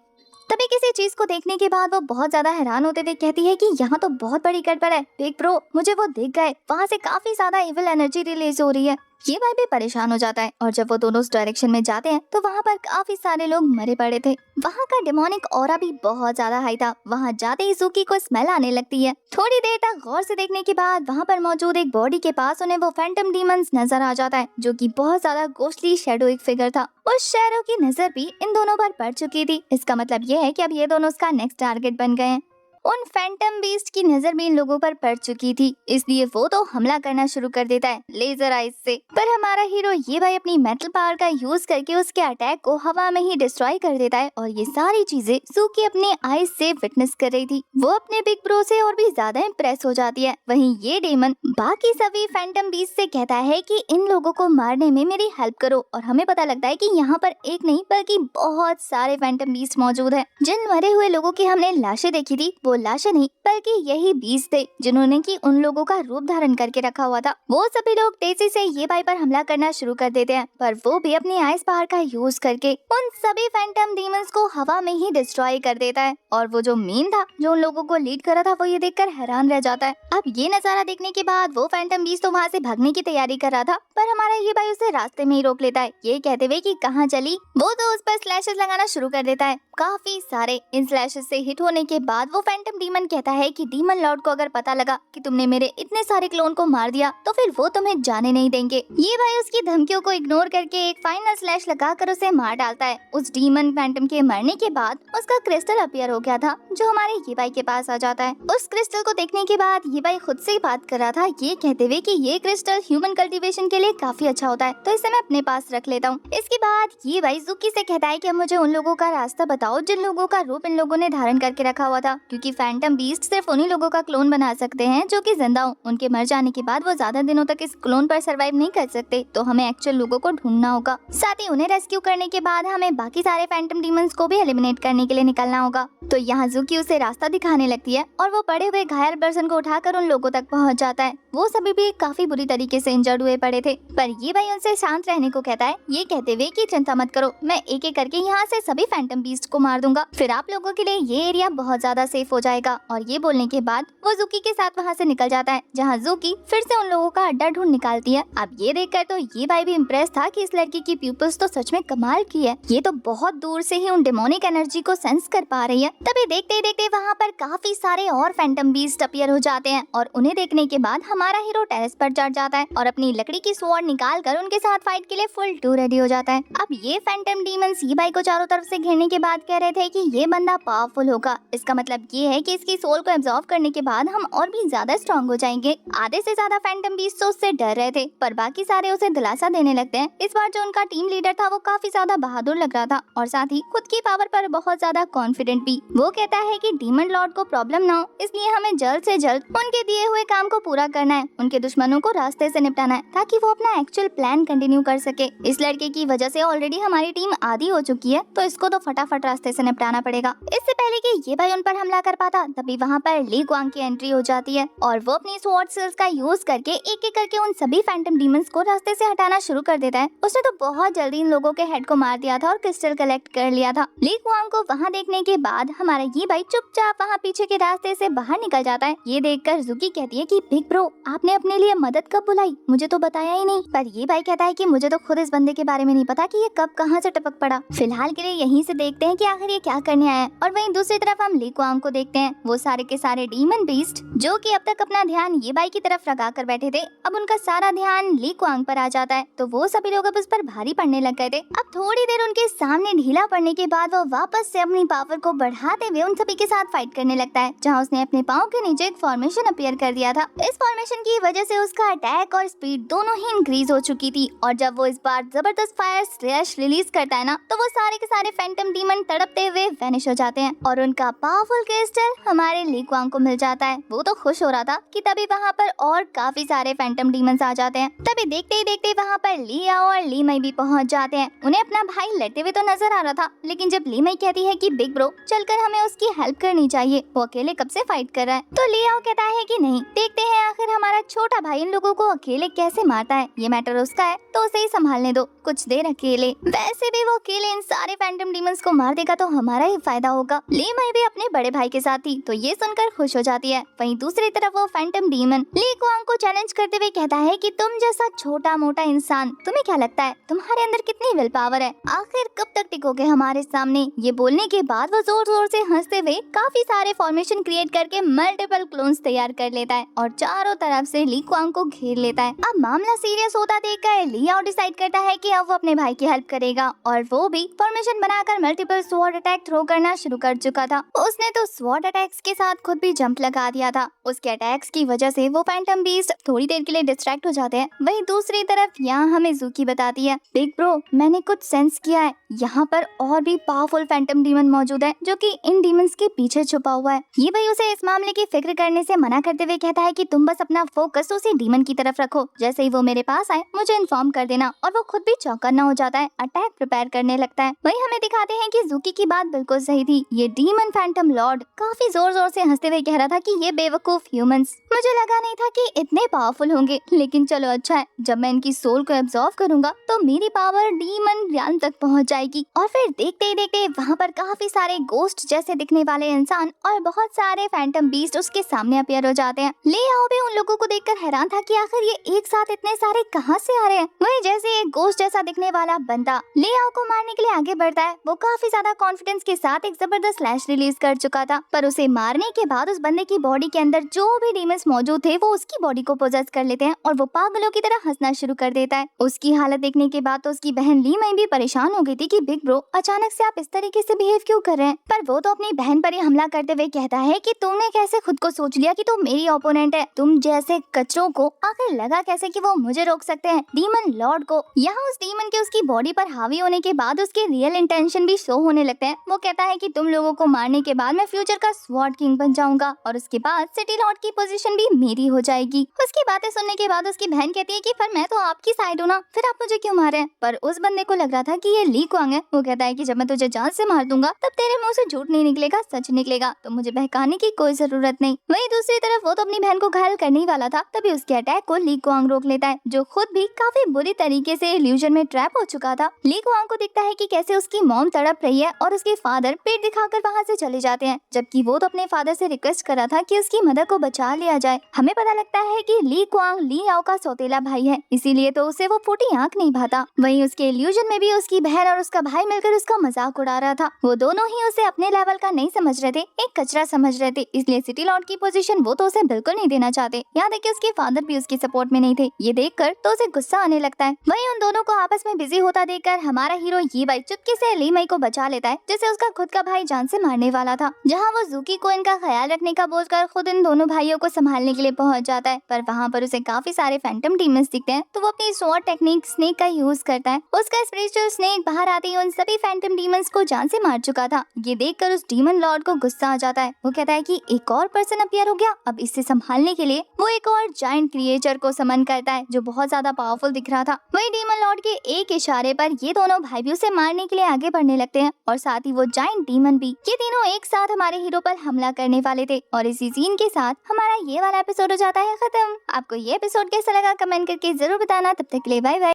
तभी किसी चीज को देखने के बाद वो बहुत ज्यादा हैरान होते हुए कहती है कि यहाँ तो बहुत बड़ी गड़बड़ है। बिग ब्रो मुझे वो दिख गए, वहाँ से काफी ज्यादा इविल एनर्जी रिलीज हो रही है। ये भाई भी परेशान हो जाता है और जब वो दोनों उस डायरेक्शन में जाते हैं तो वहाँ पर काफी सारे लोग मरे पड़े थे। वहाँ का डेमोनिक ऑरा भी बहुत ज्यादा हाई था। वहाँ जाते ही सुकी को स्मेल आने लगती है। थोड़ी देर तक गौर से देखने के बाद वहाँ पर मौजूद एक बॉडी के पास उन्हें वो फैंटम डीमंस नजर आ जाता है जो कि बहुत ज्यादा गोस्टली शैडोइक फिगर था। उस शैडो की नजर भी इन दोनों पर पड़ चुकी थी। इसका मतलब ये है कि अब ये दोनों उसका नेक्स्ट टारगेट बन गए हैं। उन फैंटम बीस्ट की नजर भी इन लोगों पर पड़ चुकी थी, इसलिए वो तो हमला करना शुरू कर देता है लेजर आइज से। पर हमारा हीरो ये भाई अपनी मेटल पावर का यूज करके उसके अटैक को हवा में ही डिस्ट्रॉय कर देता है और ये सारी चीजें सुकी अपने आइज से विटनेस कर रही थी। वो अपने बिग ब्रो से और भी ज्यादा इम्प्रेस हो जाती है। वहीं ये डेमन बाकी सभी फैंटम बीस्ट से कहता है कि इन लोगों को मारने में मेरी हेल्प करो और हमें पता लगता है कि यहाँ पर एक नहीं बल्कि बहुत सारे फैंटम बीस्ट मौजूद है। जिन मरे हुए लोगों की हमने लाशें देखी थी वो लाशें नहीं बल्कि यही बीस्ट थे जिन्होंने की उन लोगों का रूप धारण करके रखा हुआ था। वो सभी लोग तेजी से ये भाई पर हमला करना शुरू कर देते हैं, पर वो भी अपनी आइस पावर का यूज करके उन सभी फैंटम डीमंस को हवा में ही डिस्ट्रॉय कर देता है। और वो जो मेन था जो उन लोगों को लीड कर रहा था वो ये देखकर हैरान रह जाता है। अब ये नजारा देखने के बाद वो फैंटम बीस्ट तो वहाँ से भागने की तैयारी कर रहा था, पर हमारा ये भाई उसे रास्ते में ही रोक लेता है, ये कहते हुए कि कहाँ चली। वो तो उस पर स्लैशेस लगाना शुरू कर देता है, काफी सारे। इन स्लैशेस से हिट होने के बाद वो फैंटम डीमन कहता है कि डीमन लॉर्ड को अगर पता लगा कि तुमने मेरे इतने सारे क्लोन को मार दिया तो फिर वो तुम्हें जाने नहीं देंगे। ये भाई उसकी धमकियों को इग्नोर करके एक फाइनल स्लैश लगाकर उसे मार डालता है। उस डीमन फैंटम के मरने के बाद उसका क्रिस्टल अपीयर हो गया था जो हमारे ये भाई के पास आ जाता है। उस क्रिस्टल को देखने के बाद ये भाई खुद से बात कर रहा था, ये कहते हुए कि ये क्रिस्टल ह्यूमन कल्टीवेशन के लिए काफी अच्छा होता है तो इसे मैं अपने पास रख लेता हूँ। इसके बाद ये भाई जुकी से कहता है कि मुझे उन लोगों का रास्ता बताओ जिन लोगों का रूप इन लोगों ने धारण करके रखा हुआ था, क्योंकि फैंटम बीस्ट सिर्फ उन्हीं लोगों का क्लोन बना सकते हैं जो कि जिंदा हो। उनके मर जाने के बाद वो ज्यादा दिनों तक इस क्लोन पर सरवाइव नहीं कर सकते, तो हमें एक्चुअल लोगों को ढूंढना होगा। साथ ही उन्हें रेस्क्यू करने के बाद हमें बाकी सारे फैंटम डीमंस को भी एलिमिनेट करने के लिए निकलना होगा। तो यहाँ जुकी उसे रास्ता दिखाने लगती है और वो पड़े हुए घायल पर्सन को उठाकर उन लोगों तक पहुँच जाता है। वो सभी भी काफी बुरी तरीके से इंजर्ड हुए पड़े थे, पर ये भाई उनसे शांत रहने को कहता है, ये कहते हुए कि चिंता मत करो, मैं एक एक करके यहाँ से सभी फैंटम बीस्ट को मार दूंगा, फिर आप लोगों के लिए ये एरिया बहुत ज्यादा सेफ हो जाएगा। और ये बोलने के बाद वो जुकी के साथ वहाँ से निकल जाता है, जहाँ जुकी फिर से उन लोगों का अड्डा ढूंढ निकालती है। अब ये देखकर तो ये भाई भी इम्प्रेस था कि इस लड़की की प्यूपल्स तो सच में कमाल की है, ये तो बहुत दूर से ही उन डेमोनिक एनर्जी को सेंस कर पा रही है। तभी देखते ही देखते वहाँ पर काफी सारे और फैंटम बीस्ट अपीयर हो जाते हैं और उन्हें देखने के बाद हमारा हीरो टेरेस पर चढ़ जाता है और अपनी लकड़ी की स्वॉर्ड निकाल कर उनके साथ फाइट के लिए फुल टू रेडी हो जाता है। अब ये फैंटम डीमंस ये भाई को चारों तरफ से घेरने के बाद कह रहे थे कि ये बंदा पावरफुल होगा, इसका मतलब ये है कि इसकी सोल को एब्जॉर्ब करने के बाद हम और भी ज्यादा स्ट्रॉन्ग हो जाएंगे। आधे से ज्यादा फैंटम बीस्ट तो उससे डर रहे थे, पर बाकी सारे उसे दिलासा देने लगते हैं। इस बार जो उनका टीम लीडर था वो काफी ज्यादा बहादुर लग रहा था और साथ ही खुद की पावर पर बहुत ज्यादा कॉन्फिडेंट भी। वो कहता है कि डीमन लॉर्ड को प्रॉब्लम ना हो, इसलिए हमें जल्द से जल्द उनके दिए हुए काम को पूरा करना है, उनके दुश्मनों को रास्ते से निपटाना है ताकि वो अपना एक्चुअल प्लान कंटिन्यू कर सके। इस लड़के की वजह से ऑलरेडी हमारी टीम आधी हो चुकी है, तो इसको तो फटाफट रास्ते से निपटाना पड़ेगा। इससे पहले कि ये भाई उन पर हमला कर पाता, तभी वहाँ पर ली क्वांग की एंट्री हो जाती है और वो अपनी स्वॉर्ड स्किल्स का यूज करके एक एक करके उन सभी फैंटम डीमंस को रास्ते से हटाना शुरू कर देता है। उसने तो बहुत जल्दी इन लोगों के हेड को मार दिया था और क्रिस्टल कलेक्ट कर लिया था। ली क्वांग को वहाँ देखने के बाद हमारा ये भाई चुपचाप वहाँ पीछे के रास्ते से बाहर निकल जाता है। ये देखकर जुकी कहती है कि बिग ब्रो, आपने अपने लिए मदद कब बुलाई, मुझे तो बताया ही नहीं। पर ये भाई कहता है कि मुझे तो खुद इस बंदे के बारे में नहीं पता कि ये कब कहाँ से टपक पड़ा। फिलहाल के लिए यहीं से देखते हैं कि आखिर ये क्या करने आया है। और वहीं दूसरी तरफ हम ली क्वांग को देखते हैं। वो सारे के सारे डीमन बीस्ट जो कि अब तक अपना ध्यान ये भाई की तरफ लगा कर बैठे थे, अब उनका सारा ध्यान ली क्वांग पर आ जाता है। तो वो सभी लोग अब उस पर भारी पड़ने लग गए थे। अब थोड़ी देर उनके सामने ढीला पड़ने के बाद वो वापस से अपनी पावर को बढ़ाते हुए उन सभी के साथ फाइट करने लगता है, जहाँ उसने अपने पाँव के नीचे एक फॉर्मेशन अपीयर कर दिया था। इस फॉर्मेशन की वजह से उसका अटैक और स्पीड दोनों ही इंक्रीज हो चुकी थी और जब वो इस बार जबरदस्त फायर स्लैश रिलीज करता है ना, तो वो सारे के सारे फैंटम डीमन तड़पते हुए वैनिश हो जाते हैं और उनका पावरफुल क्रिस्टल हमारे ली क्वांग को मिल जाता है। वो तो खुश हो रहा था कि तभी वहाँ पर और काफी सारे फैंटम डीमंस आ जाते हैं। तभी देखते ही देखते वहाँ पर ली आओ और ली मई भी पहुँच जाते हैं। उन्हें अपना भाई लड़ते हुए तो नजर आ रहा था, लेकिन जब ली मई कहती है कि बिग ब्रो चलकर हमें उसकी हेल्प करनी चाहिए, वो अकेले कब से फाइट कर रहा है, तो ली आओ कहता है कि नहीं, देखते हैं आखिर हमारा छोटा भाई इन लोगों को अकेले कैसे मारता है। ये मैटर उसका है तो उसे ही संभालने दो कुछ देर अकेले। वैसे भी वो अकेले इन सारे फैंटम डीमंस को मार देगा तो हमारा ही फायदा होगा। ली मई भी अपने बड़े भाई के साथ थी, तो ये सुनकर खुश हो जाती है। वहीं दूसरी तरफ वो फैंटम डीमन ली क्वांग को चैलेंज करते हुए कहता है कि तुम जैसा छोटा मोटा इंसान, तुम्हें क्या लगता है तुम्हारे अंदर कितनी विल पावर है, आखिर कब तक टिकोगे हमारे सामने। ये बोलने के बाद वो जोर जोर से हंसते हुए काफी सारे फॉर्मेशन क्रिएट करके मल्टीपल क्लोन्स तैयार कर लेता है और चारों तरफ से ली क्वांग को घेर लेता है। अब मामला सीरियस होता देखकर ली आओ डिसाइड करता है कि अब वो अपने भाई की हेल्प करेगा और वो भी फॉर्मेशन बनाकर मल्टीपल स्वॉर्ड अटैक थ्रो करना शुरू कर चुका था। उसने तो स्वॉर्ड अटैक्स के साथ खुद भी जंप लगा दिया था। उसके अटैक्स की वजह से वो फैंटम बीस्ट थोड़ी देर के लिए डिस्ट्रैक्ट हो जाते हैं। वहीं दूसरी तरफ यहाँ हमें जुकी बताती है, बिग ब्रो मैंने कुछ सेंस किया है, यहाँ पर और भी पावरफुल फैंटम डीमन मौजूद है जो कि इन डीमंस के पीछे छुपा हुआ है। ये भाई उसे इस मामले की फिक्र करने से मना करते हुए कहता है कि तुम बस अपना फोकस उसी डीमन की तरफ रखो, जैसे ही वो मेरे पास आए मुझे इन्फॉर्म कर देना। और वो खुद भी चौकन्ना हो जाता है, अटैक प्रिपेयर करने लगता है। वहीं हमें दिखाते हैं कि जुकी की बात बिल्कुल सही थी। ये डीमन फैंटम लॉर्ड काफी जोर जोर से हंसते हुए कह रहा था कि ये बेवकूफ ह्यूमंस, मुझे लगा नहीं था कि इतने पावरफुल होंगे, लेकिन चलो अच्छा है, जब मैं इनकी सोल को एब्जॉर्ब करूंगा तो मेरी पावर डीमन रियान तक पहुंच जाएगी। और फिर देखते ही देखते वहाँ पर काफी सारे गोस्ट जैसे दिखने वाले इंसान और बहुत सारे फैंटम बीस्ट उसके सामने अपीयर हो जाते हैं। ले आओ भी उन लोगों को देखकर हैरान था कि आखिर ये एक साथ इतने सारे कहाँ से आ रहे हैं। वहीं जैसे एक गोस्ट जैसा दिखने वाला बंदा ले आओ को मारने के लिए आगे बढ़ता है, वो काफी ज्यादा कॉन्फिडेंस के साथ एक जबरदस्त स्लैश रिलीज कर चुका था, पर उसे मारने के बाद उस बंदे की बॉडी के अंदर जो भी डीमंस मौजूद थे वो उसकी बॉडी को पोजेस कर लेते हैं और वो पागलों की तरह हंसना शुरू कर देता है। उसकी हालत देखने के बाद तो उसकी बहन ली मई भी परेशान हो गई थी कि बिग ब्रो अचानक से आप इस तरीके से बिहेव क्यों कर रहे हैं। पर वो तो अपनी बहन पर ही हमला करते हुए कहता है कि तुमने कैसे खुद को सोच लिया कि तुम मेरी ओपोनेंट है, तुम जैसे कचरों को आखिर लगा कैसे कि वो मुझे रोक सकते हैं डीमन लॉर्ड को। यहाँ उस डीमन के उसकी बॉडी पर हावी होने के बाद उसके रियल इंटेंशन भी शो होने लगते हैं। वो कहता है कि तुम लोगों को मारने के बाद मैं फ्यूचर का स्वॉर्ड किंग बन जाऊंगा और उसके बाद सिटी लॉर्ड की पोजीशन भी मेरी हो जाएगी। उसकी बातें सुनने के बाद उसकी बहन कहती है कि पर मैं तो आपकी साइड हूँ ना, फिर आप मुझे क्यों मारे। पर उस बंदे को लग रहा था कि ये ली क्वांग है। वो कहता है कि जब मैं तुझे जान से मार दूंगा तब तेरे मुंह से झूठ नहीं निकलेगा, सच निकलेगा, तो मुझे बहकाने की कोई जरूरत नहीं। वहीं दूसरी तरफ वो तो अपनी बहन को घायल करने ही वाला था, तभी उसके अटैक को ली क्वांग रोक लेता है, जो खुद भी काफी बुरी तरीके से इल्यूजन में ट्रैप हो चुका था। ली क्वांग को दिखता है कि कैसे उसकी मॉम तड़प रही है और उसके फादर पेट दिखाकर वहाँ से चले जाते हैं, जबकि वो तो अपने फादर से रिक्वेस्ट कर रहा था कि उसकी मदर को बचा लिया जाए। हमें पता लगता है कि ली क्वांग ली आओ का सौतेला भाई है, इसीलिए तो उसे वो फूटी आंख नहीं भाता। वहीं उसके इल्यूजन में भी उसकी बहन और उसका भाई मिलकर उसका मजाक उड़ा रहा था। वो दोनों ही उसे अपने लेवल का नहीं समझ रहे थे, एक कचरा समझ रहे थे, इसलिए सिटी लॉर्ड की पोजीशन वो तो उसे बिल्कुल नहीं देना चाहते। यहाँ तक कि उसके फादर भी उसकी सपोर्ट में नहीं थे। ये देखकर तो उसे गुस्सा आने लगता है। वहीं उन दोनों को आपस में बिजी होता देखकर हमारा हीरो ये भाई चुपके से ली मई को बचा लेता है, जिसे उसका खुद का भाई जान से मारने वाला था। जहाँ वो जुकी को इनका ख्याल रखने का बोलकर खुद इन दोनों भाइयों को संभालने के लिए पहुंच जाता है, पर वहाँ पर उसे काफी सारे फैंटम डीमंस दिखते हैं, तो वो अपनी स्वॉर्ड टेक्निक स्नेक का यूज करता है। उसका स्पिरिचुअल स्नेक बाहर आते ही उन सभी फैंटम डीमंस को जान से मार चुका था। ये देखकर उस डीमन लॉर्ड को गुस्सा आ जाता है। वो कहता है कि एक और पर्सन अपीयर हो गया। अब इसे संभालने के लिए वो एक और जायंट क्रिएचर को समन करता है जो बहुत ज्यादा पावरफुल दिख रहा था। वही डीमन लॉर्ड के एक इशारे पर ये दोनों भाई भी उसे मारने के लिए आगे बढ़ने लगते हैं और साथ ही वो जायंट डीमन भी। ये तीनों एक साथ हमारे हीरो पर हमला करने वाले थे और इसी सीन के साथ हमारा ये वाला एपिसोड हो जाता है खत्म। आपको ये एपिसोड कैसा लगा कमेंट करके जरूर बताना। तब तक के लिए बाय बाय।